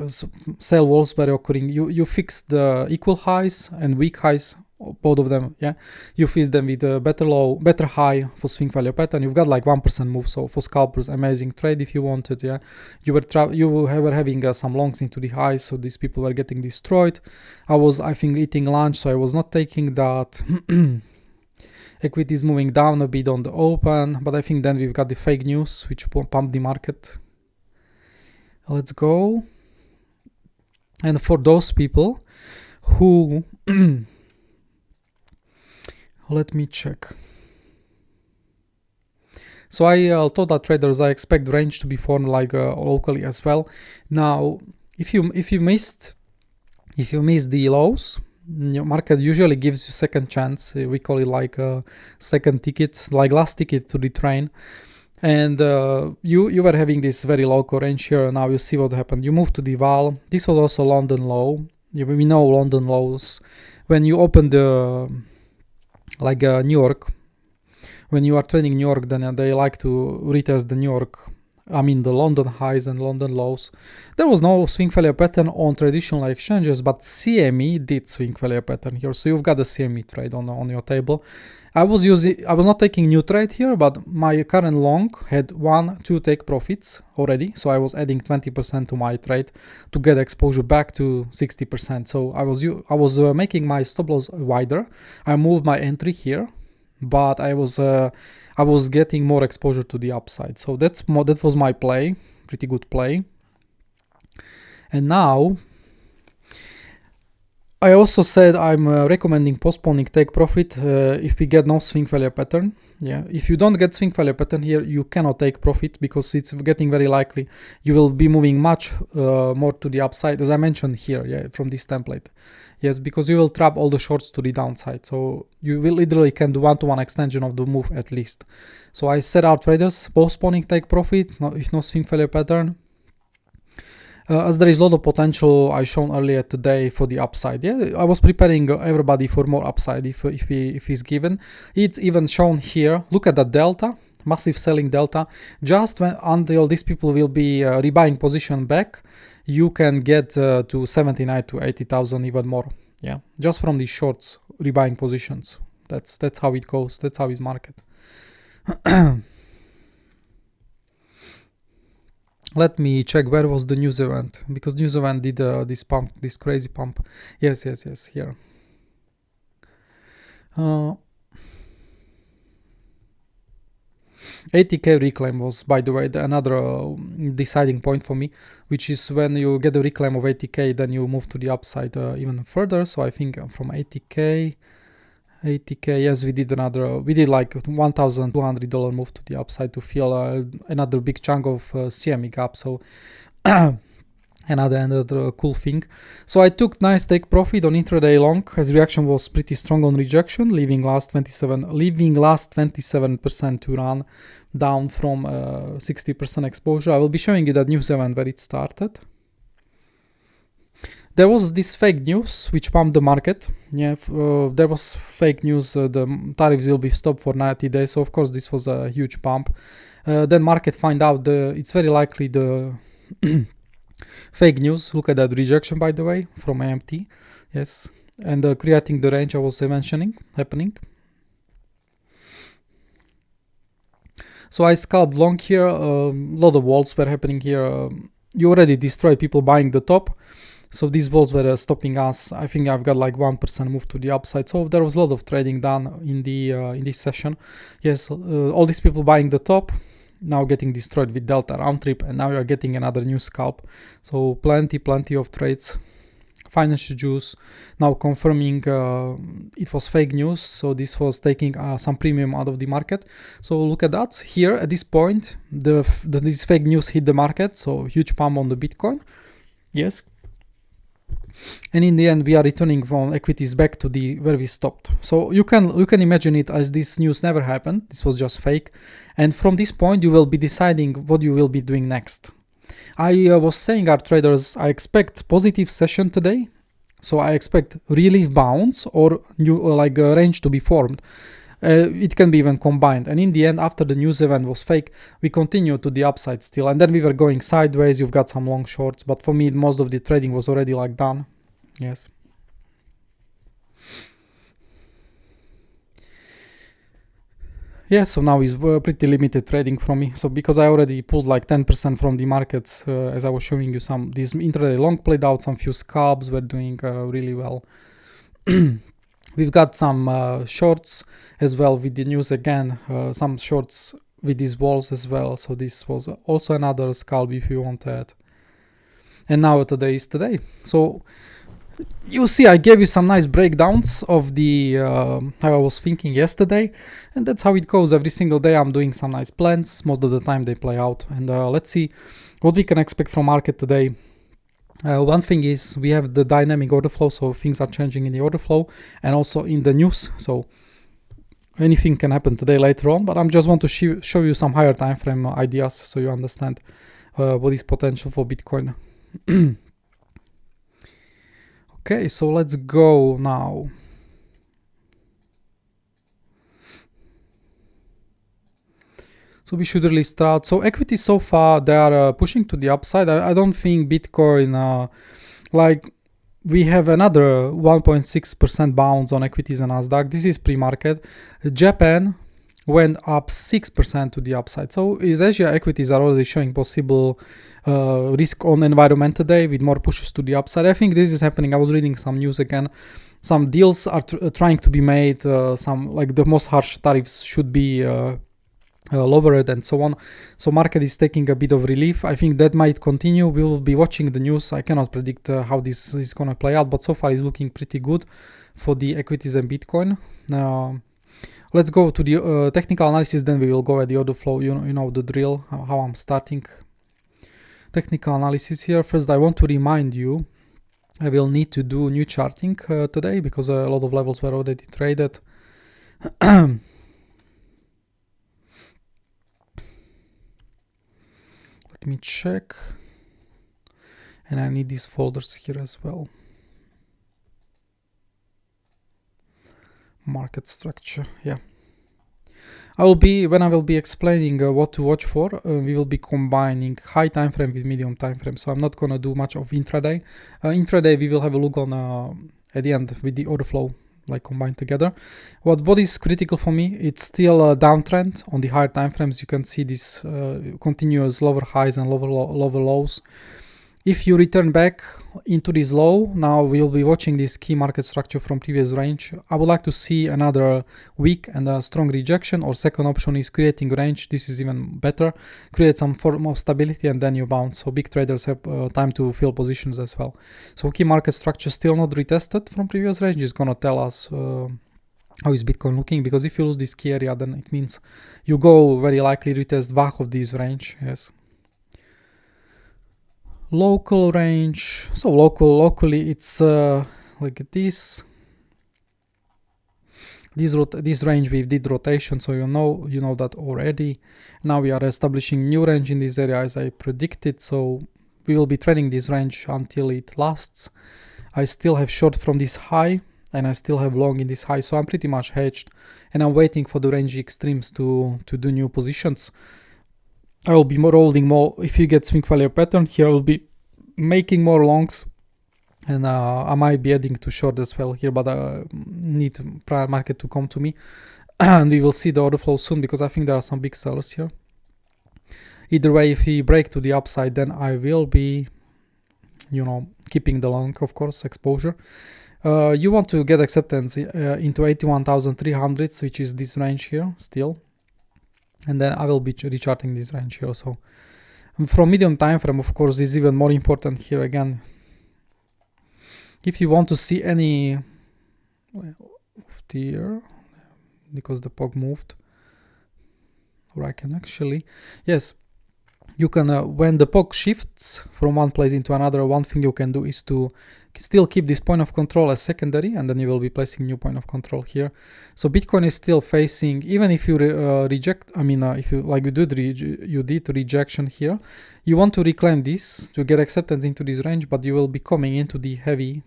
sell walls were occurring. You fixed the equal highs and weak highs, both of them, yeah. You fix them with a better low, better high for swing value pattern. You've got like 1% move, so for scalpers, amazing trade if you wanted, yeah. You were having some longs into the highs, so these people were getting destroyed. I think, eating lunch, so I was not taking that. Equities moving down a bit on the open, but I think then we've got the fake news which pumped the market. Let's go. And for those people who let me check. So I told our traders I expect range to be formed like locally as well. Now, if you missed the lows, your market usually gives you second chance. We call it like a second ticket, like last ticket to the train. And you were having this very local range here. Now you see what happened. You moved to the val. This was also London low. We know London lows. When you open the New York, when you are trading New York, then they like to retest the the London highs and London lows. There was no swing failure pattern on traditional exchanges, but CME did swing failure pattern here. So you've got a CME trade on your table. I was not taking new trade here, but my current long had 2 take profits already. So I was adding 20% to my trade to get exposure back to 60%. So I was making my stop loss wider. I moved my entry here, but I was getting more exposure to the upside. So that was my play, pretty good play. And now I also said I'm recommending postponing take profit if we get no swing failure pattern. Yeah, if you don't get swing failure pattern here, you cannot take profit because it's getting very likely you will be moving much more to the upside, as I mentioned here, yeah, from this template. Yes, because you will trap all the shorts to the downside. So you will literally can do 1-to-1 extension of the move at least. So I set our traders postponing take profit if no swing failure pattern. As there is a lot of potential I shown earlier today for the upside. Yeah, I was preparing everybody for more upside if he's given. It's even shown here. Look at the delta, massive selling delta. Just until these people will be rebuying position back, you can get to 79 to 80,000 even more. Yeah, just from these shorts rebuying positions. That's how it goes. That's how it's market. Let me check where was the news event, because news event did this crazy pump. Yes, here. 80k reclaim was, by the way, another deciding point for me, which is when you get a reclaim of 80k, then you move to the upside even further. So I think from 80k, 80k. Yes, we did like $1,200 move to the upside to fill another big chunk of CME gap. So another cool thing. So I took nice take profit on intraday long as reaction was pretty strong on rejection, leaving last 27% to run down from 60% exposure. I will be showing you that news event where it started. There was this fake news which pumped the market. Yeah, there was fake news. The tariffs will be stopped for 90 days. So of course this was a huge pump. Then market find out it's very likely the fake news. Look at that rejection, by the way, from AMT. Yes, and creating the range I was mentioning happening. So I scalped long here. A lot of walls were happening here. You already destroyed people buying the top. So these walls were stopping us. I think I've got like 1% move to the upside. So there was a lot of trading done in this session. Yes, all these people buying the top now getting destroyed with delta round trip, and now you're getting another new scalp. So plenty of trades. Financial juice now confirming it was fake news. So this was taking some premium out of the market. So look at that here at this point. This fake news hit the market. So huge pump on the Bitcoin. Yes. And in the end, we are returning from equities back to where we stopped. So you can imagine it as this news never happened. This was just fake. And from this point, you will be deciding what you will be doing next. I was saying, our traders, I expect positive session today. So I expect relief bounce or new like a range to be formed. It can be even combined. And in the end, after the news event was fake, we continued to the upside still. And then we were going sideways. You've got some long shorts. But for me, most of the trading was already like done. Yes. Yeah, so now is pretty limited trading from me. So because I already pulled like 10% from the markets, as I was showing you these intraday long played out, some few scalps were doing really well. We've got some shorts as well with the news again, some shorts with these walls as well. So this was also another scalp if you want that. And now today is today. So you see, I gave you some nice breakdowns of the how I was thinking yesterday, and that's how it goes. Every single day I'm doing some nice plans. Most of the time they play out, and let's see what we can expect from market today. One thing is we have the dynamic order flow, so things are changing in the order flow and also in the news. So anything can happen today later on, but I just want to show you some higher time frame ideas so you understand what is potential for Bitcoin. Okay, so let's go now. So we should really start. So equities so far, they are pushing to the upside. I don't think Bitcoin, like we have another 1.6% bounce on equities and Nasdaq. This is pre-market. Japan went up 6% to the upside. So is Asia equities are already showing possible risk on environment today with more pushes to the upside. I think this is happening. I was reading some news again. Some deals are trying to be made. Some like the most harsh tariffs should be lowered and so on. So market is taking a bit of relief. I think that might continue. We will be watching the news. I cannot predict how this is going to play out, but so far it's looking pretty good for the equities and Bitcoin. Let's go to the technical analysis, then we will go at the order flow. You know the drill, how I'm starting. Technical analysis here. First, I want to remind you, I will need to do new charting today because a lot of levels were already traded. Let me check. And I need these folders here as well. Market structure, yeah. When I will be explaining what to watch for, we will be combining high time frame with medium time frame. So I'm not gonna do much of intraday. Intraday we will have a look on at the end with the order flow, like combined together. What is critical for me? It's still a downtrend on the higher time frames. You can see this continuous lower highs and lower lows. If you return back into this low, now we'll be watching this key market structure from previous range. I would like to see another weak and a strong rejection, or second option is creating range. This is even better. Create some form of stability and then you bounce. So big traders have time to fill positions as well. So key market structure still not retested from previous range is gonna tell us how is Bitcoin looking, because if you lose this key area, then it means you go very likely retest back of this range. Yes. Local range. So locally it's like this. This range we did rotation, so you know that already. Now we are establishing new range in this area as I predicted, so we will be trading this range until it lasts. I still have short from this high and I still have long in this high, so I'm pretty much hedged and I'm waiting for the range extremes to do new positions. I will be holding more. If you get swing failure pattern here, I will be making more longs, and I might be adding to short as well here, but I need prior market to come to me and we will see the order flow soon, because I think there are some big sellers here. Either way, if we break to the upside, then I will be, keeping the long, of course, exposure. You want to get acceptance into 81,300, which is this range here still, and then I will be recharting this range here. So from medium time frame, of course, is even more important here again. If you want to see any here, because the POG moved, or I can actually, yes, you can, when the POG shifts from one place into another, one thing you can do is to still keep this point of control as secondary, and then you will be placing new point of control here. So Bitcoin is still facing, even if you reject, if you like you did rejection here, you want to reclaim this to get acceptance into this range, but you will be coming into the heavy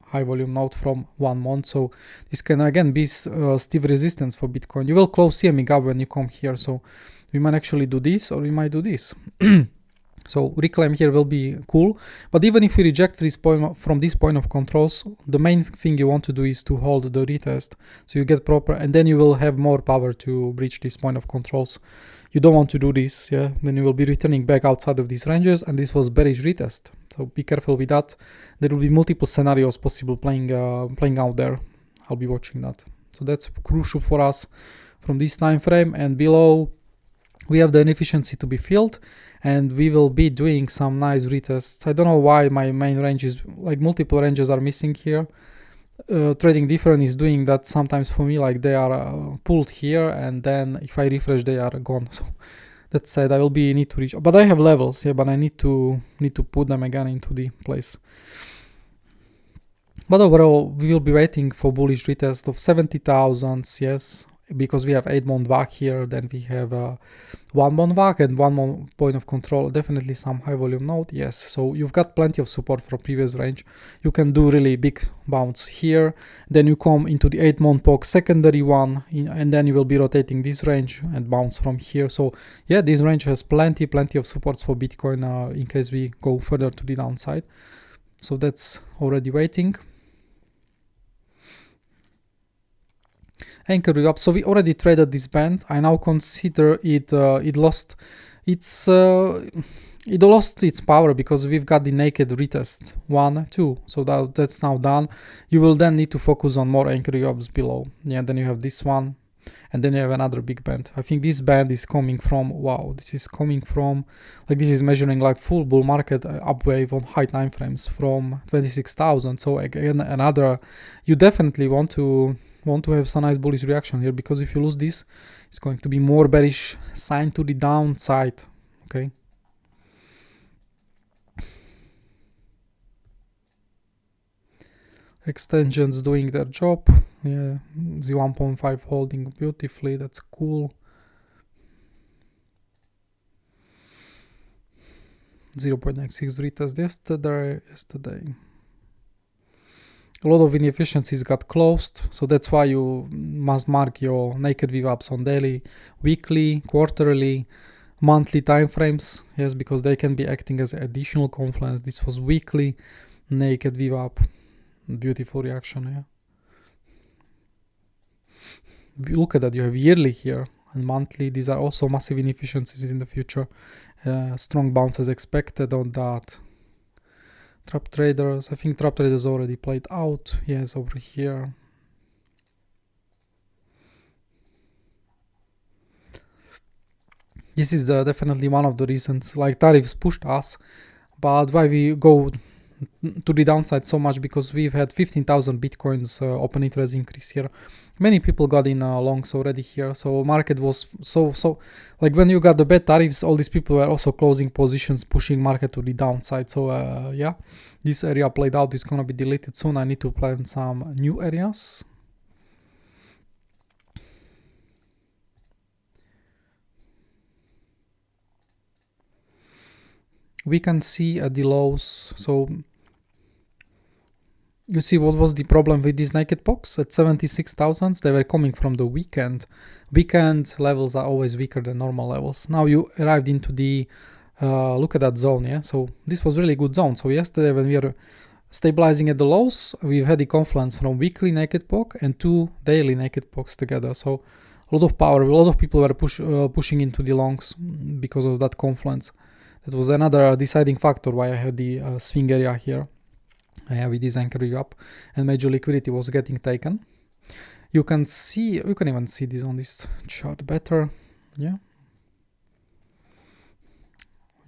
high volume node from 1 month, so this can again be stiff resistance for Bitcoin. You will close CME gap when you come here, so we might actually do this, or we might do this. So reclaim here will be cool, but even if we reject this point from this point of controls, the main thing you want to do is to hold the retest, so you get proper, and then you will have more power to breach this point of controls. You don't want to do this, yeah, then you will be returning back outside of these ranges, and this was bearish retest, so be careful with that. There will be multiple scenarios possible playing out there. I'll be watching that, so that's crucial for us from this time frame. And below we have the inefficiency to be filled, and we will be doing some nice retests. I don't know why my main range is like multiple ranges are missing here. Tradingdifferent is doing that sometimes for me, like they are pulled here, and then if I refresh they are gone. So that said, I will be need to reach, but I have levels, yeah, but I need to put them again into the place. But overall, we will be waiting for bullish retest of 70,000, yes, because we have 8 month VAC here, then we have 1 month VAC and 1 month point of control, definitely some high volume node, yes. So you've got plenty of support from previous range. You can do really big bounce here, then you come into the 8 month POG secondary one, and then you will be rotating this range and bounce from here. So yeah, this range has plenty of supports for Bitcoin in case we go further to the downside. So that's already waiting. Anchor up. So we already traded this band. I now consider it lost its power, because we've got the naked retest 1, 2. So that's now done. You will then need to focus on more anchor ups below. Yeah, then you have this one, and then you have another big band. I think this band is coming from, wow, this is coming from, like this is measuring like full bull market up wave on high time frames from 26,000. So again, another, you definitely want to have some nice bullish reaction here, because if you lose this, it's going to be more bearish sign to the downside. Okay. Extensions doing their job. Yeah, the 1.5 holding beautifully. That's cool. 0.96 retest yesterday. A lot of inefficiencies got closed, so that's why you must mark your naked VWAPs on daily, weekly, quarterly, monthly time frames. Yes, because they can be acting as additional confluence. This was weekly naked VWAP. Beautiful reaction, yeah. Look at that, you have yearly here and monthly. These are also massive inefficiencies in the future. Strong bounces expected on that. Trap traders, I think trap traders already played out. Yes, over here. This is definitely one of the reasons, like tariffs pushed us, but why we go to the downside so much, because we've had 15,000 bitcoins open interest increase here. Many people got in longs already here, so market was so like when you got the bad tariffs, all these people were also closing positions, pushing market to the downside. So yeah, this area played out. It's gonna be deleted soon. I need to plan some new areas. We can see at the lows, so you see what was the problem with these naked pokes at 76,000. They were coming from the weekend. Weekend levels are always weaker than normal levels. Now you arrived into the look at that zone, yeah. So this was really good zone. So yesterday when we were stabilizing at the lows, we've had the confluence from weekly naked poke and 2 daily naked pokes together. So a lot of power. A lot of people were pushing into the longs because of that confluence. That was another deciding factor why I had the swing area here. With this anchoring up, and major liquidity was getting taken. You can even see this on this chart better. Yeah,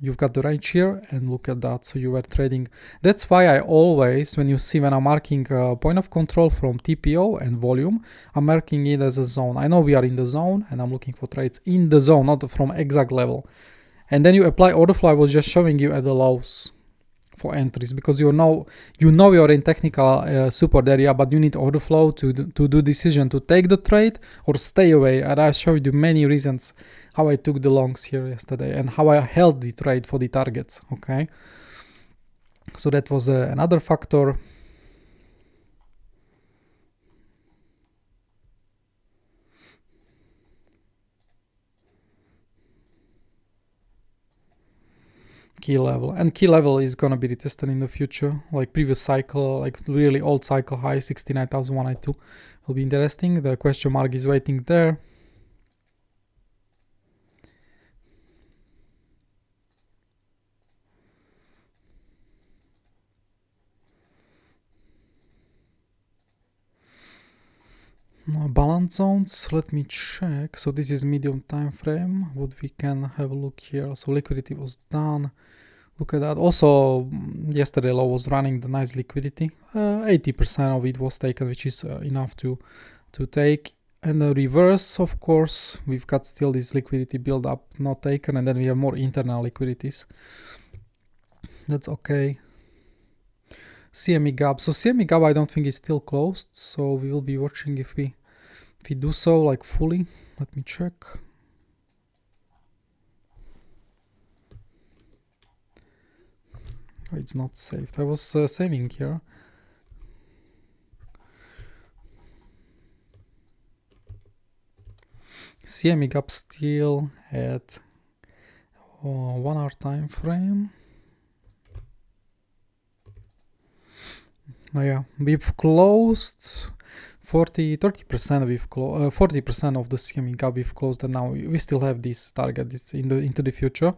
you've got the range here, and look at that. So you were trading. That's why I always, when I'm marking point of control from TPO and volume, I'm marking it as a zone. I know we are in the zone, and I'm looking for trades in the zone, not from exact level. And then you apply order flow. I was just showing you at the lows for entries, because you know you're in technical support area, but you need order flow to do decision to take the trade or stay away. And I showed you many reasons how I took the longs here yesterday and how I held the trade for the targets. Okay, so that was another factor. Key level is gonna be retested in the future, like previous cycle, like really old cycle high 69,192 will be interesting. The question mark is waiting there. Balance zones, let me check. So this is medium time frame, what we can have a look here. So liquidity was done. Look at that. Also, yesterday low was running the nice liquidity. 80% of it was taken, which is enough to take. And the reverse, of course, we've got still this liquidity build up not taken, and then we have more internal liquidities. That's okay. CME gap. So CME gap I don't think is still closed, so we will be watching if we do so like fully. Let me check. Oh, it's not saved. I was saving here. CME gap still at 1 hour time frame. Oh yeah, we've closed 30%. We've 40% of the CME gap we've closed, and now we still have this target. It's into the future.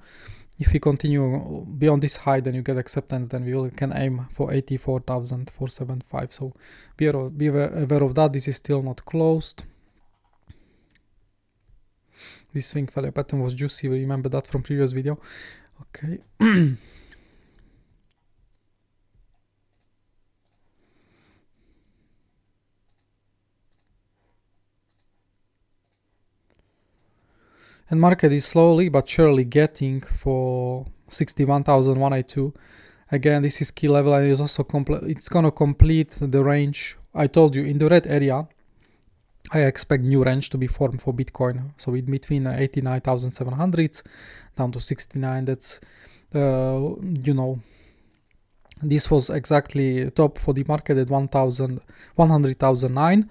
If we continue beyond this high, then you get acceptance. Then we can aim for 84,475. So be aware of that. This is still not closed. This swing failure pattern was juicy. We remember that from previous video. Okay. And market is slowly but surely getting for 61,182. Again, this is key level, and it's also it's gonna complete the range. I told you in the red area, I expect new range to be formed for Bitcoin. So in between 89,700 down to 69. That's this was exactly top for the market at 100,009.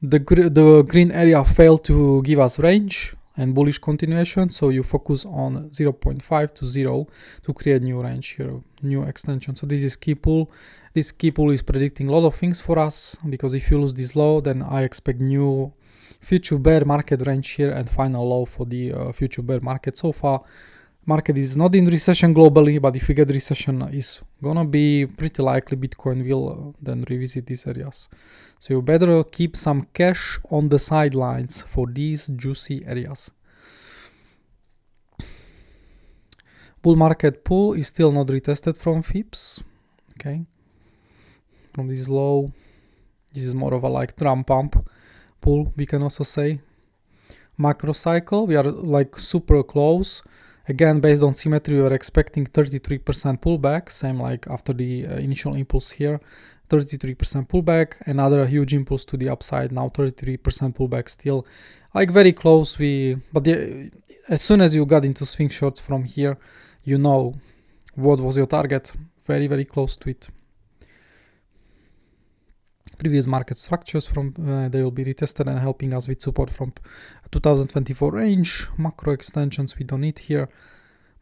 The green area failed to give us range and bullish continuation, so you focus on 0.5 to 0 to create new range here, new extension. So this is key pool. This key pool is predicting a lot of things for us, because if you lose this low, then I expect new future bear market range here and final low for the future bear market. So far market is not in recession globally, but if we get recession, is gonna be pretty likely Bitcoin will then revisit these areas. So you better keep some cash on the sidelines for these juicy areas. Bull market pool is still not retested from FIPS. okay, from this low. This is more of a like drum pump pull, we can also say. Macro cycle, we are like super close. Again, based on symmetry, we are expecting 33% pullback, same like after the initial impulse here. 33% pullback, another huge impulse to the upside, now 33% pullback still, like very close. But as soon as you got into swing shorts from here, you know what was your target, very, very close to it. Previous market structures from they will be retested and helping us with support from 2024 range. Macro extensions we don't need here.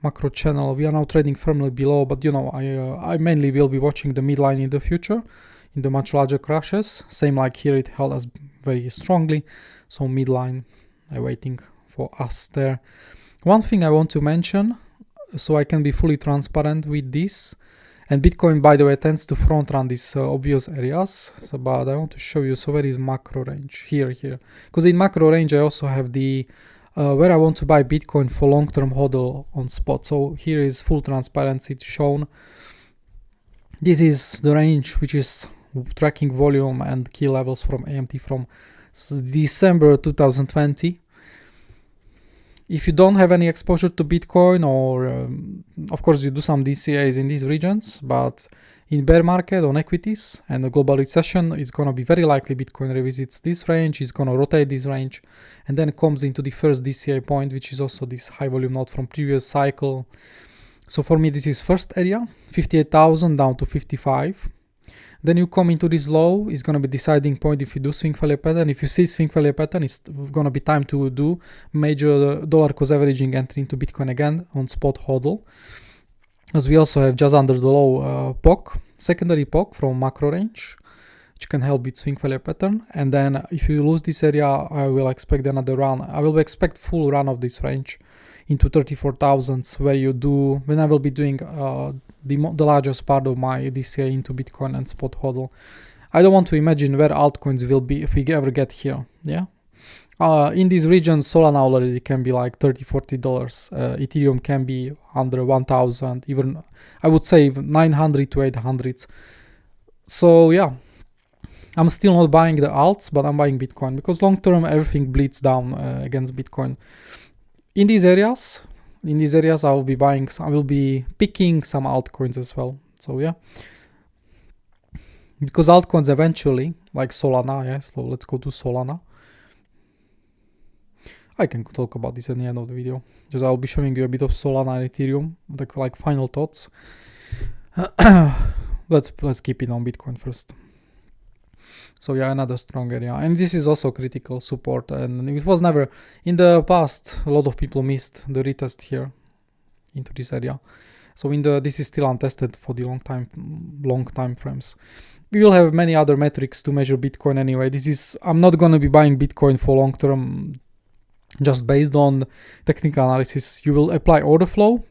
Macro channel, we are now trading firmly below, but you know, I mainly will be watching the midline in the future in the much larger crashes. Same like here, it held us very strongly, so midline waiting for us there. One thing I want to mention, so I can be fully transparent with this, and Bitcoin, by the way, tends to front run these obvious areas. So, but I want to show you. So where is macro range? Here, because in macro range I also have the where I want to buy Bitcoin for long-term hodl on spot. So here is full transparency shown. This is the range which is tracking volume and key levels from AMT from December 2020. If you don't have any exposure to Bitcoin, or of course you do some DCAs in these regions, but in bear market on equities and a global recession, it's going to be very likely Bitcoin revisits this range, it's going to rotate this range, and then comes into the first DCA point, which is also this high volume node from previous cycle. So for me, this is first area, 58,000 down to 55. Then you come into this low, it's going to be deciding point if you do swing failure pattern. If you see swing failure pattern, it's going to be time to do major dollar cost averaging entry into Bitcoin again on spot hodl. As we also have just under the low POC, secondary POC from macro range, which can help with swing failure pattern. And then if you lose this area, I will expect another run. I will expect full run of this range into 34,000s, where you do, when I will be doing the largest part of my DCA into Bitcoin and spot hodl. I don't want to imagine where altcoins will be if we ever get here. Yeah. In these regions, Solana already can be like $30-40. Ethereum can be under 1,000, even I would say 900 to 800s. So yeah, I'm still not buying the alts, but I'm buying Bitcoin because long term everything bleeds down against Bitcoin. In these areas, I will be buying. I will be picking some altcoins as well. So yeah, because altcoins eventually, like Solana, yeah. So let's go to Solana. I can talk about this at the end of the video. Just I'll be showing you a bit of Solana and Ethereum, like final thoughts. Let's keep it on Bitcoin first. So yeah, another strong area, and this is also critical support, and it was never in the past. A lot of people missed the retest here into this area. So this is still untested for the long time frames. We will have many other metrics to measure Bitcoin anyway. I'm not going to be buying Bitcoin for long term just based on technical analysis. You will apply order flow,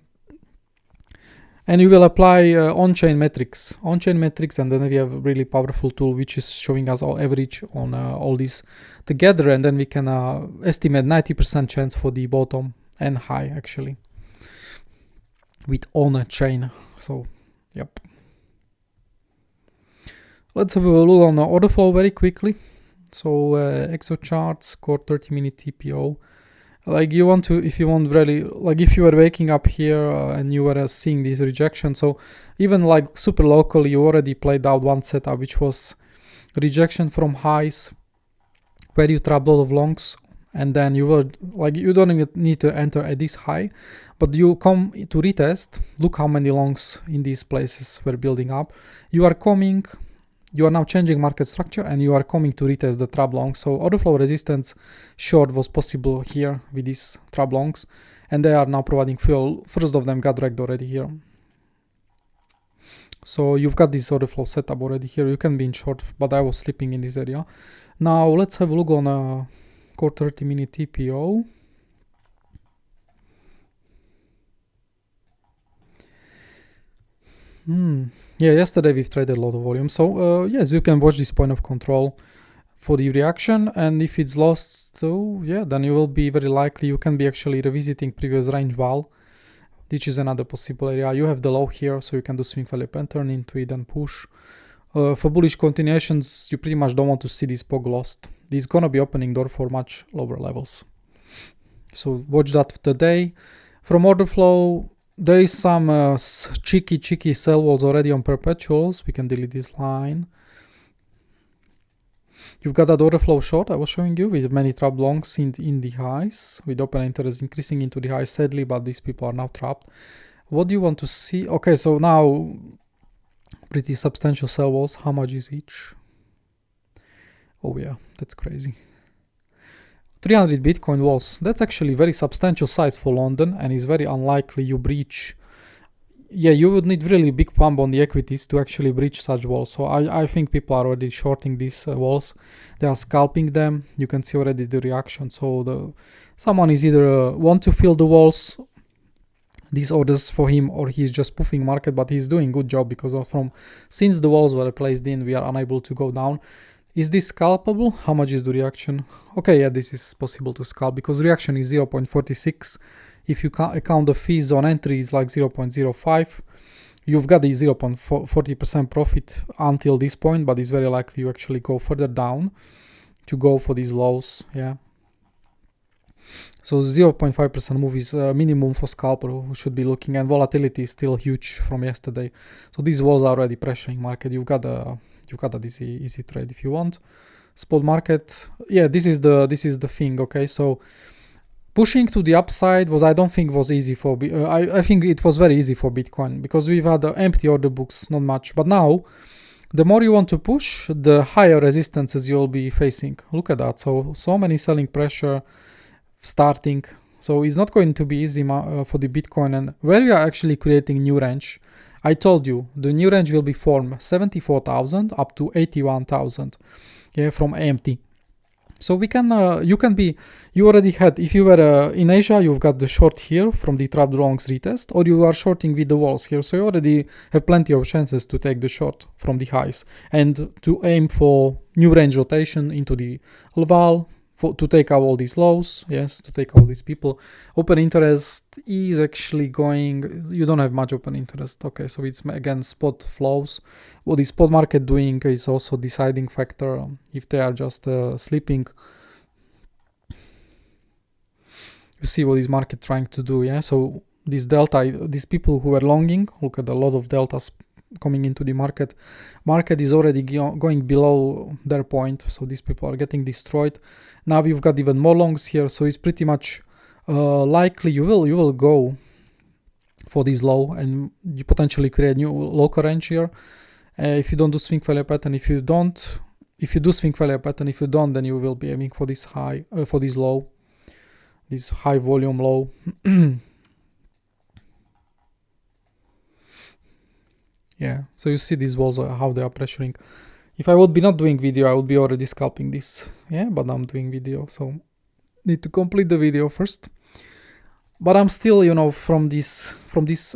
and you will apply on-chain metrics, and then we have a really powerful tool which is showing us our average on all these together, and then we can estimate 90% chance for the bottom and high actually with on-chain. So yep. Let's have a look on the order flow very quickly. So Exocharts, core 30-minute TPO. Like if you were waking up here and you were seeing this rejection, so even like super local, you already played out one setup, which was rejection from highs, where you trapped a lot of longs, and then you don't even need to enter at this high, but you come to retest. Look how many longs in these places were building up. You are now changing market structure, and you are coming to retest the trap longs. So order flow resistance short was possible here with these trap longs, and they are now providing fuel. First of them got dragged already here. So you've got this order flow setup already here. You can be in short, but I was sleeping in this area. Now let's have a look on a core 30-minute TPO. Yeah, yesterday we've traded a lot of volume. So yes, you can watch this point of control for the reaction, and if it's lost, so yeah, then you will be very likely, you can be actually revisiting previous range val. This is another possible area. You have the low here, so you can do swing value pattern into it and push. For bullish continuations, you pretty much don't want to see this POG lost. This is gonna be opening door for much lower levels. So watch that today. From order flow, there is some cheeky sell walls already on perpetuals. We can delete this line. You've got that order flow short I was showing you with many trap longs in the highs, with open interest increasing into the highs sadly, but these people are now trapped. What do you want to see? Okay, so now pretty substantial sell walls. How much is each? Oh yeah, that's crazy. 300 Bitcoin walls. That's actually very substantial size for London, and is very unlikely you breach. Yeah, you would need really big pump on the equities to actually breach such walls. So I think people are already shorting these walls. They are scalping them. You can see already the reaction. So someone is either want to fill the walls, these orders for him, or he's just spoofing market, but he's doing good job because since the walls were placed in, we are unable to go down. Is this scalpable? How much is the reaction? Okay, yeah, this is possible to scalp because reaction is 0.46. If you count the fees on entry is like 0.05. You've got the 0.40% profit until this point, but it's very likely you actually go further down to go for these lows, yeah. So 0.5% move is minimum for scalper who should be looking, and volatility is still huge from yesterday. So these walls are already pressuring market. You've got that easy trade if you want. Spot market, yeah, this is the thing, okay? So pushing to the upside I don't think was easy for I think it was very easy for Bitcoin because we've had empty order books, not much. But now the more you want to push, the higher resistances you'll be facing. Look at that. So many selling pressure starting. So it's not going to be easy for the Bitcoin. And where we are actually creating new range, I told you the new range will be formed 74,000 up to 81,000, yeah, from empty. So we can, you already had, if you were in Asia, you've got the short here from the trap longs retest, or you are shorting with the walls here. So you already have plenty of chances to take the short from the highs and to aim for new range rotation into the Lval, to take out all these lows, yes, to take out these people. Open interest is actually going, you don't have much open interest. Okay, so it's again spot flows. What the spot market doing is also deciding factor if they are just sleeping. You see what is market trying to do, yeah? So this delta, these people who are longing, look at a lot of deltas coming into the market. Market is already going below their point, so these people are getting destroyed. Now we've got even more longs here, so it's pretty much likely you will go for this low and you potentially create new local range here. If you don't do swing value pattern, if you do swing value pattern, if you don't, then you will be aiming for this high, for this low, this high volume low. Yeah, so you see these walls, how they are pressuring. If I would be not doing video, I would be already scalping this. Yeah, but I'm doing video, so need to complete the video first. But I'm still, you know, from this,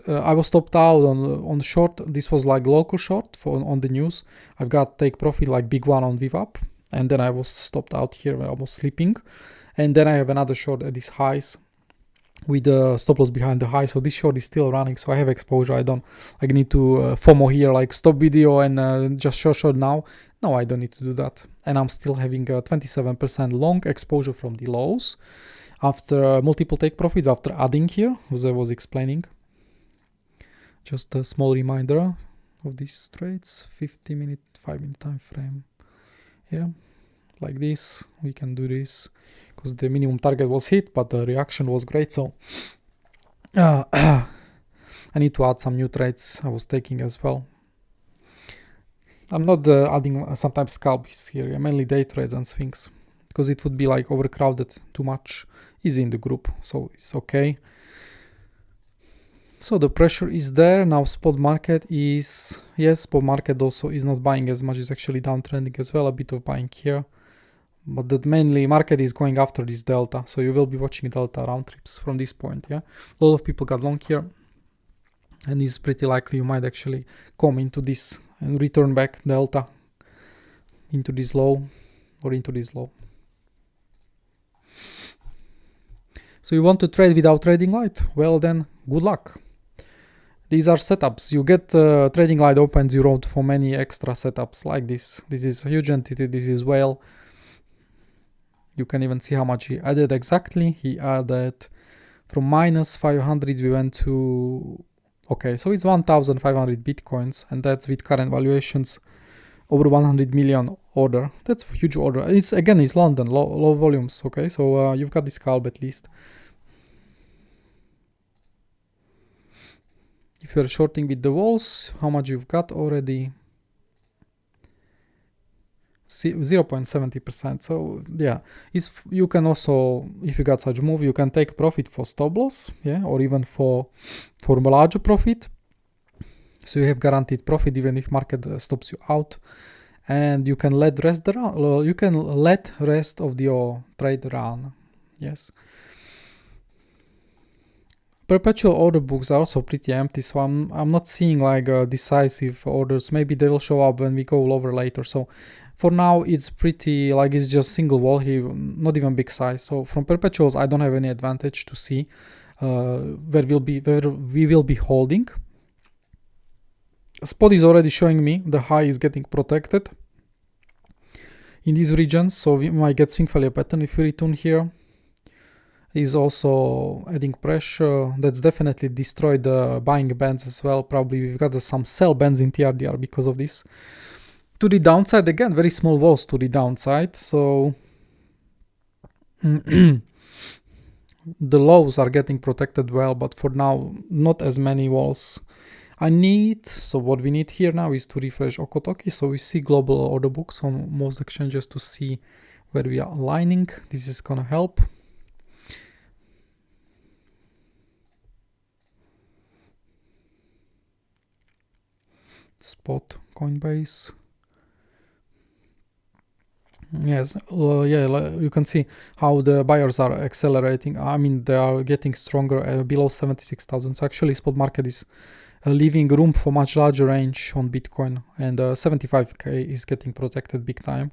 I was stopped out on short. This was like local short on the news. I've got take profit like big one on VWAP, and then I was stopped out here when I was sleeping, and then I have another short at these highs with the stop loss behind the high. So this short is still running, so I have exposure. I need to FOMO here, like stop video and just short now. No, I don't need to do that. And I'm still having 27% long exposure from the lows after multiple take profits, after adding here, as I was explaining. Just a small reminder of these trades, 50-minute, 5-minute time frame. Yeah, like this, we can do this because the minimum target was hit, but the reaction was great. So I need to add some new trades I was taking as well. I'm not adding sometimes scalps here, mainly day trades and swings, because it would be like overcrowded too much. Is in the group, so it's okay. So the pressure is there. Now spot market is, yes, spot market also is not buying as much, is actually downtrending as well, a bit of buying here. But that mainly market is going after this delta, so you will be watching delta round trips from this point, yeah. A lot of people got long here, and it's pretty likely you might actually come into this and return back delta into this low or into this low. So you want to trade without Tradingdifferent? Well then, good luck. These are setups. You get Tradinglite opens you wrote for many extra setups like this. This is a huge entity. This is whale. You can even see how much he added exactly. He added from minus 500 we went to, okay, so it's 1,500 bitcoins, and that's with current valuations over 100 million order. That's a huge order. It's again, it's London, low volumes. Okay, so you've got this scalp at least. If you're shorting with the walls, how much you've got already? 0.70%. So yeah, you can also, if you got such move, you can take profit for stop loss, yeah, or even for larger profit. So you have guaranteed profit even if market stops you out, and you can let rest of your trade run. Yes. Perpetual order books are also pretty empty, so I'm not seeing like decisive orders. Maybe they will show up when we go lower later. So for now, it's pretty like it's just single wall here, not even big size. So from perpetuals, I don't have any advantage to see where we will be holding. Spot is already showing me the high is getting protected in these regions, so we might get swing failure pattern if we return here. Is also adding pressure. That's definitely destroyed the buying bands as well. Probably we've got some sell bands in TRDR because of this. To the downside, again, very small walls to the downside. So the lows are getting protected well, but for now, not as many walls. So what we need here now is to refresh Okotoki. So we see global order books on most exchanges to see where we are aligning. This is gonna help. Spot, Coinbase. Yes, you can see how the buyers are accelerating. I mean, they are getting stronger below 76,000. So actually, spot market is leaving room for much larger range on Bitcoin, and 75k is getting protected big time,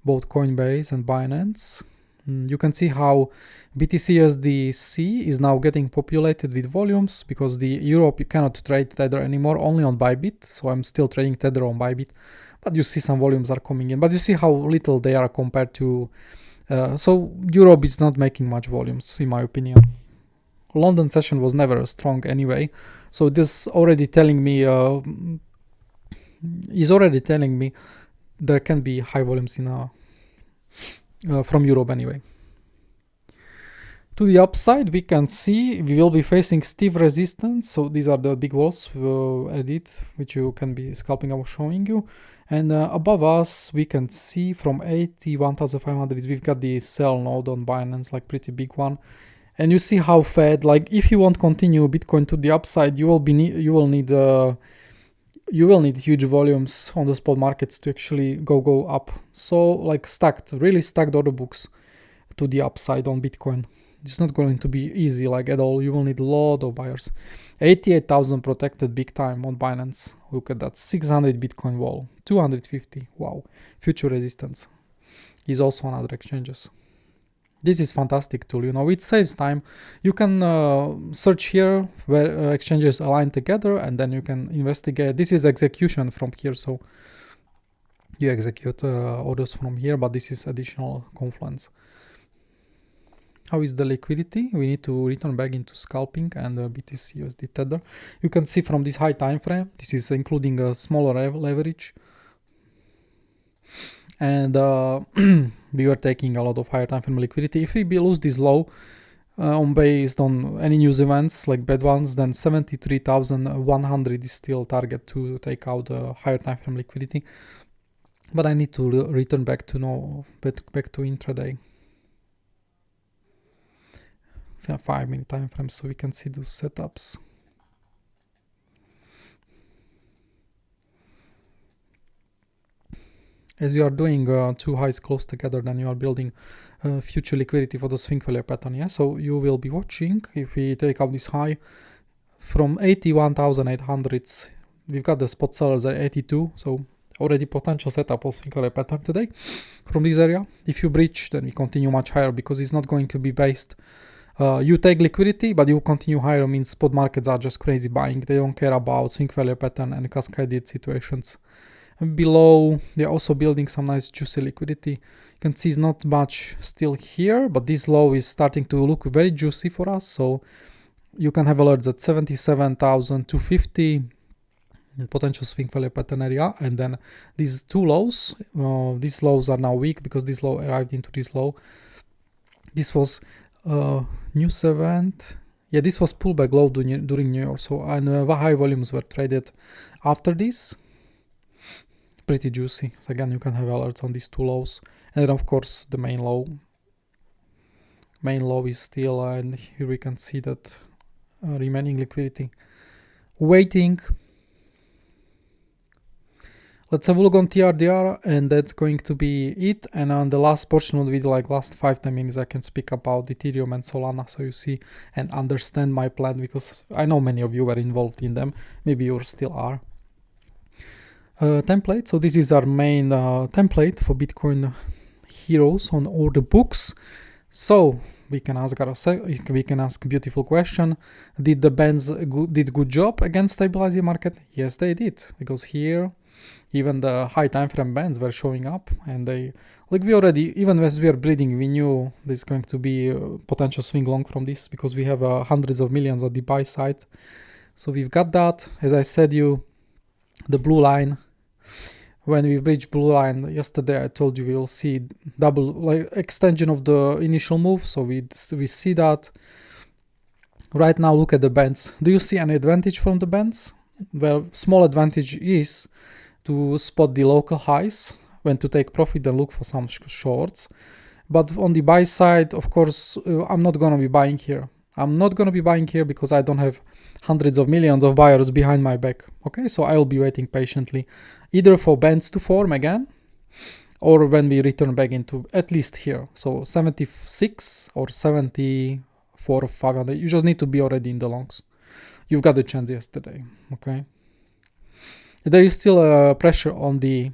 both Coinbase and Binance. You can see how BTC-USDC is now getting populated with volumes because the Europe you cannot trade Tether anymore, only on Bybit. So I'm still trading Tether on Bybit, but you see some volumes are coming in. But you see how little they are compared to. So Europe is not making much volumes, in my opinion. London session was never strong anyway, so this already telling me there can be high volumes in from Europe anyway. To the upside, we can see we will be facing stiff resistance. So these are the big walls edit, which you can be scalping. I was showing you, and above us we can see from 81,500 we've got the sell node on Binance, like pretty big one. And you see how fed, like if you want to continue Bitcoin to the upside, you will need huge volumes on the spot markets to actually go up. So like really stacked order books to the upside on Bitcoin. It's not going to be easy like at all. You will need a lot of buyers. 88,000 protected big time on Binance. Look at that, 600 Bitcoin wall, 250. Wow, future resistance is also on other exchanges. This is fantastic tool, it saves time. You can search here where exchanges align together, and then you can investigate. This is execution from here, so you execute orders from here, but this is additional Confluence. How is the liquidity? We need to return back into scalping and BTC USD Tether. You can see from this high time frame, this is including a smaller leverage. And we were taking a lot of higher time frame liquidity. If we lose this low based on any news events like bad ones, then 73,100 is still target to take out the higher time frame liquidity. But I need to return back to intraday. 5-minute time frame, so we can see those setups. As you are doing two highs close together, then you are building future liquidity for the swing failure pattern. Yeah, so you will be watching if we take out this high from 81,800. We've got the spot sellers at 82, so already potential setup of swing failure pattern today from this area. If you breach, then we continue much higher because it's not going to be based You take liquidity, but you continue higher. Means spot markets are just crazy buying. They don't care about swing value pattern and cascaded situations. And below, they're also building some nice juicy liquidity. You can see it's not much still here, but this low is starting to look very juicy for us. So you can have alerts at 77,250 potential swing value pattern area, and then these two lows. These lows are now weak because this low arrived into this low. This was news event. Yeah, this was pullback low during New York. So and high volumes were traded after this. Pretty juicy. So again, you can have alerts on these two lows, and then of course the main low. Main low is still, and here we can see that remaining liquidity waiting. Let's have a look on TRDR, and that's going to be it. And on the last portion of the video, like last 5-10 minutes, I can speak about Ethereum and Solana, so you see and understand my plan, because I know many of you were involved in them. Maybe you still are. Template. So this is our main template for Bitcoin heroes on order books. So we can ask a beautiful question: did the bands did good job against stabilizing market? Yes, they did, because here even the high time frame bands were showing up, and they, like, we already, even as we are bleeding, we knew there's going to be a potential swing long from this, because we have hundreds of millions on the buy side. So we've got that. As I said, the blue line, when we breached blue line yesterday, I told you we will see double, like, extension of the initial move. So we see that. Right now, look at the bands. Do you see any advantage from the bands? Well, small advantage is to spot the local highs, when to take profit and look for some shorts. But on the buy side, of course, I'm not going to be buying here. I'm not going to be buying here because I don't have hundreds of millions of buyers behind my back. Okay, so I will be waiting patiently, either for bands to form again, or when we return back into at least here. So 76 or 74 or 500. You just need to be already in the longs. You've got the chance yesterday. Okay. There is still pressure on the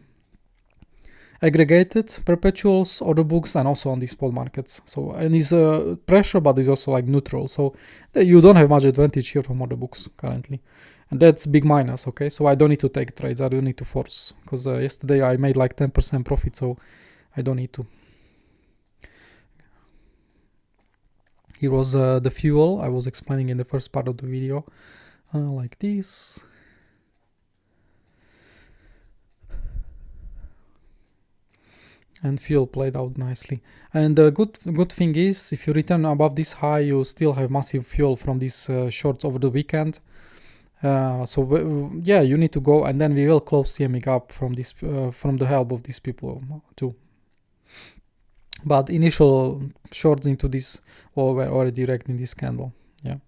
aggregated perpetuals, order books, and also on the spot markets. So, and it's pressure, but it's also like neutral. So you don't have much advantage here from order books currently, and that's big minus. Okay, so I don't need to take trades. I don't need to force, because yesterday I made like 10% profit, so I don't need to. Here was the fuel I was explaining in the first part of the video, like this. And fuel played out nicely. And the good thing is, if you return above this high, you still have massive fuel from these shorts over the weekend. So yeah, you need to go, and then we will close CME gap from this from the help of these people too. But initial shorts into this were already wrecked in this candle. Yeah,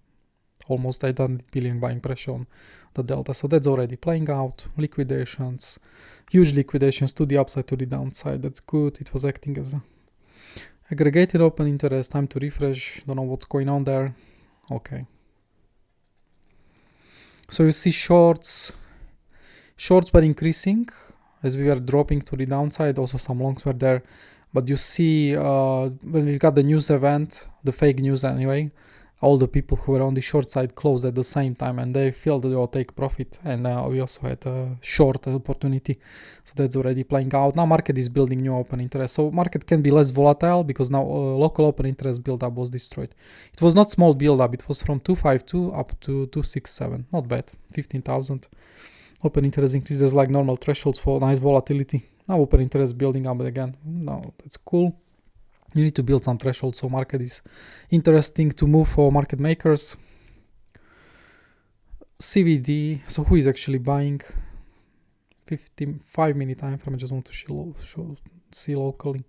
almost 800 billion buying pressure on the delta. So that's already playing out. Liquidations, huge liquidations to the upside, to the downside. That's good. It was acting as a aggregated open interest. Time to refresh. Don't know what's going on there. Okay. So you see shorts were increasing as we were dropping to the downside. Also some longs were there. But you see, when we got the news event, the fake news anyway, all the people who were on the short side closed at the same time, and they feel that they will take profit. And we also had a short opportunity. So that's already playing out. Now market is building new open interest. So market can be less volatile because now local open interest build-up was destroyed. It was not small build-up. It was from 252 up to 267. Not bad. 15,000. Open interest increases like normal thresholds for nice volatility. Now open interest building up again. No, that's cool. You need to build some thresholds, so market is interesting to move for market makers. CVD, so who is actually buying? 55-minute time frame. I just want to see locally.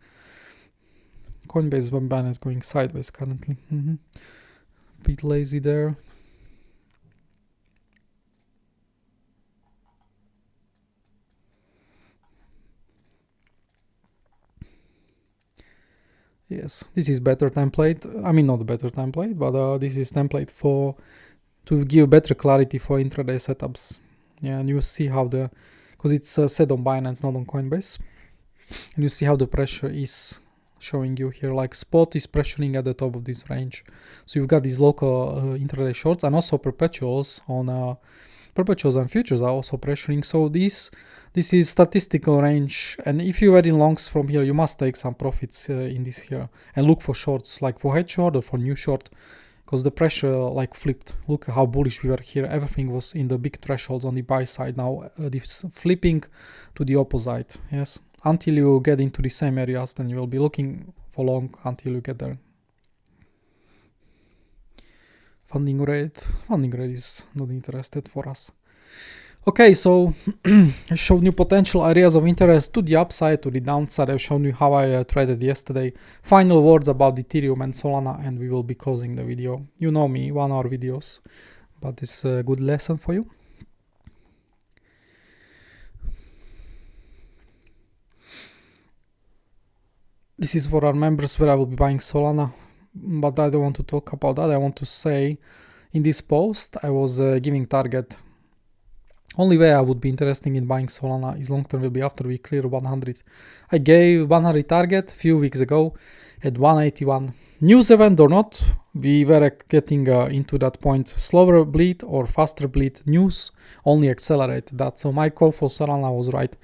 Coinbase and Binance going sideways currently. Bit lazy there. Yes, this is better template. I mean, not a better template, but this is template to give better clarity for intraday setups. Yeah, and you see how because it's set on Binance, not on Coinbase, and you see how the pressure is showing you here, like spot is pressuring at the top of this range. So you've got these local intraday shorts, and also perpetuals on perpetuals and futures are also pressuring. So this is statistical range, and if you are in longs from here, you must take some profits in this here and look for shorts, like for head short or for new short, because the pressure like flipped. Look how bullish we were here. Everything was in the big thresholds on the buy side. Now this flipping to the opposite. Yes, until you get into the same areas, then you will be looking for long until you get there. Funding rate is not interested for us. Okay, so I showed you potential areas of interest to the upside, to the downside. I've shown you how I traded yesterday. Final words about Ethereum and Solana, and we will be closing the video. You know me, 1 hour videos, but it's a good lesson for you. This is for our members where I will be buying Solana, but I don't want to talk about that. I want to say in this post, I was giving target. Only way I would be interested in buying Solana is long term will be after we clear 100. I gave 100 target a few weeks ago at 181. News event or not, we were getting into that point. Slower bleed or faster bleed news only accelerated that. So my call for Solana was right.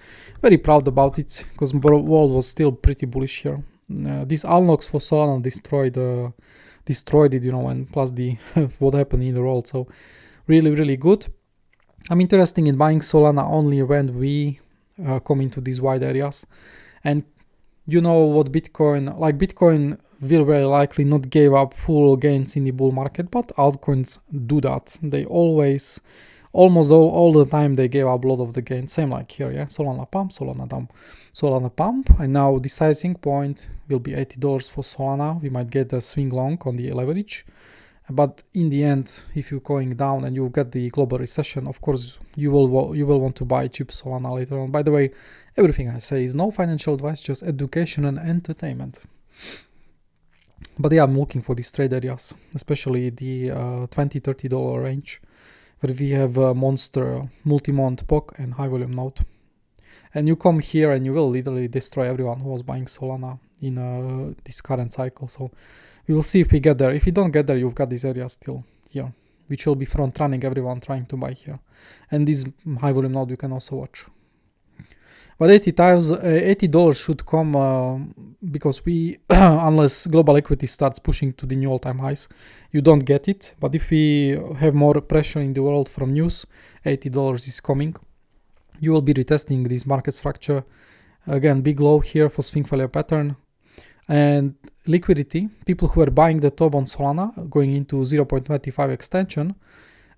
Very proud about it because the world was still pretty bullish here. These unlocks for Solana destroyed it, you know, and plus the what happened in the world. So really good. I'm interested in buying Solana only when we come into these wide areas. And you know what Bitcoin will very likely not give up full gains in the bull market, but altcoins do that. They always, almost all the time, they gave up a lot of the gains. Same like here, yeah, Solana pump, Solana dump, Solana pump. And now the sizing point will be $80 for Solana. We might get a swing long on the leverage. But in the end, if you're going down and you get the global recession, of course, you will want to buy cheap Solana later on. By the way, everything I say is no financial advice, just education and entertainment. But yeah, I'm looking for these trade areas, especially the $20-$30 range, where we have a monster multi-mont POC and high volume node. And you come here and you will literally destroy everyone who was buying Solana in this current cycle. So we will see if we get there. If we don't get there, you've got this area still here, which will be front running everyone trying to buy here. And this high volume node you can also watch. But $80 should come because we, unless global equity starts pushing to the new all-time highs, you don't get it. But if we have more pressure in the world from news, $80 is coming. You will be retesting this market structure. Again, big low here for swing failure pattern. And liquidity, people who are buying the top on Solana going into 0.25 extension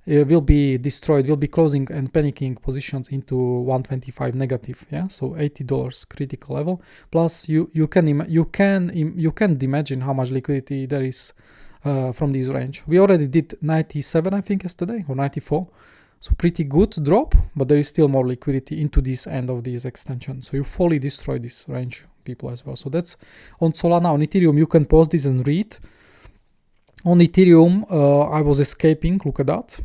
will be destroyed, will be closing and panicking positions into 125 negative. Yeah, so $80 critical level. Plus you can imagine how much liquidity there is from this range. We already did 97, I think, yesterday, or 94. So pretty good drop, but there is still more liquidity into this end of this extension. So you fully destroy this range, people, as well. So that's on Solana. On Ethereum, you can pause this and read. On Ethereum, I was escaping. Look at that.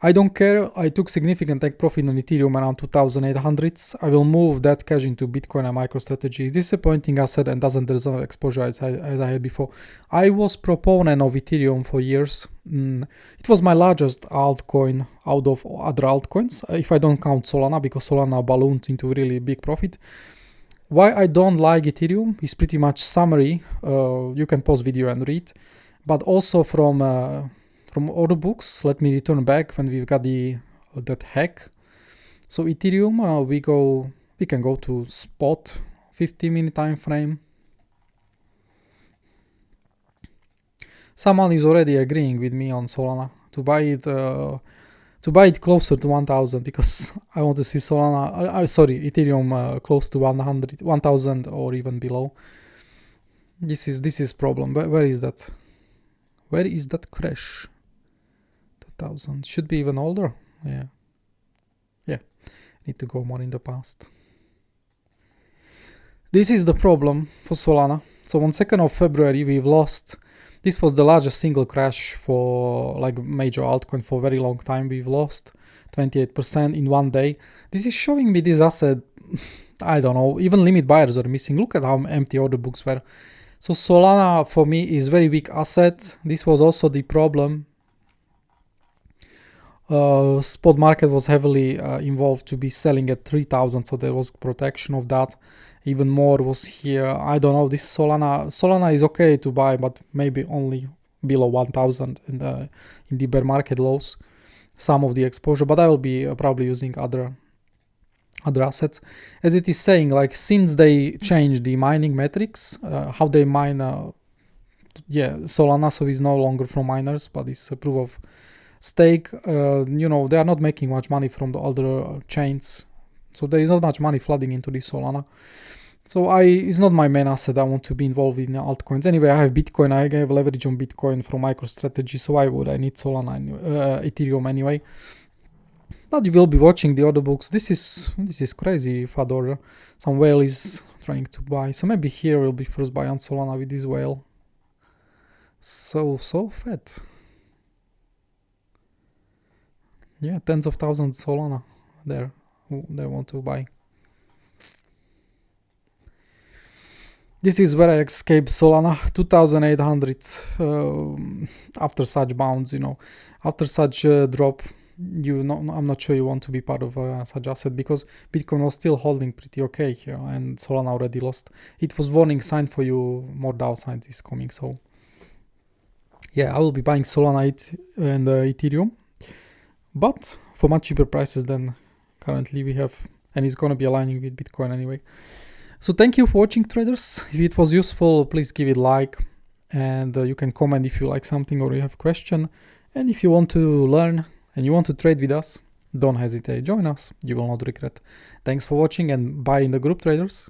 I don't care. I took significant take profit on Ethereum around 2,800s. I will move that cash into Bitcoin and MicroStrategy. It's disappointing asset and doesn't deserve exposure as I had before. I was proponent of Ethereum for years. It was my largest altcoin out of other altcoins, if I don't count Solana, because Solana ballooned into really big profit. Why I don't like Ethereum is pretty much summary. You can pause video and read, but also from order books. Let me return back when we've got that hack. So Ethereum, we can go to spot 50-minute time frame. Someone is already agreeing with me on Solana to buy it closer to 1,000 because I want to see Solana. Ethereum close to 1,000 or even below. This is problem. Where is that? Where is that crash? 2,000 should be even older. Yeah. Need to go more in the past. This is the problem for Solana. So on 2nd of February, we've lost. This was the largest single crash for like major altcoin for a very long time. We've lost 28% in one day. This is showing me this asset. I don't know, even limit buyers are missing. Look at how empty order books were. So Solana for me is very weak asset. This was also the problem. Spot market was heavily involved to be selling at 3,000, so there was protection of that. Even more was here. I don't know, this Solana is okay to buy, but maybe only below 1,000 in the bear market lows, some of the exposure. But I will be probably using other assets, as it is saying, like, since they changed the mining metrics, how they mine, Solana, so is no longer from miners, but it's a proof of stake. You know, they are not making much money from the other chains, so there is not much money flooding into this Solana. So it's not my main asset. I want to be involved in altcoins. Anyway, I have Bitcoin. I have leverage on Bitcoin from MicroStrategy, so why would I need Solana, Ethereum anyway? But you will be watching the order books. This is crazy, Fador. Some whale is trying to buy. So maybe here will be first buy on Solana with this whale. So fat. Yeah, tens of thousands Solana there who they want to buy. This is where I escaped Solana, 2,800 after such bounds, you know, after such drop. I'm not sure you want to be part of such asset, because Bitcoin was still holding pretty okay here and Solana already lost. It was warning sign for you, more downside is coming. So yeah, I will be buying Solana and Ethereum, but for much cheaper prices than currently we have, and it's gonna be aligning with Bitcoin anyway. So thank you for watching, traders. If it was useful, please give it a like, and you can comment if you like something or you have a question. And if you want to learn and you want to trade with us, don't hesitate, join us, you will not regret. Thanks for watching, and bye in the group, traders.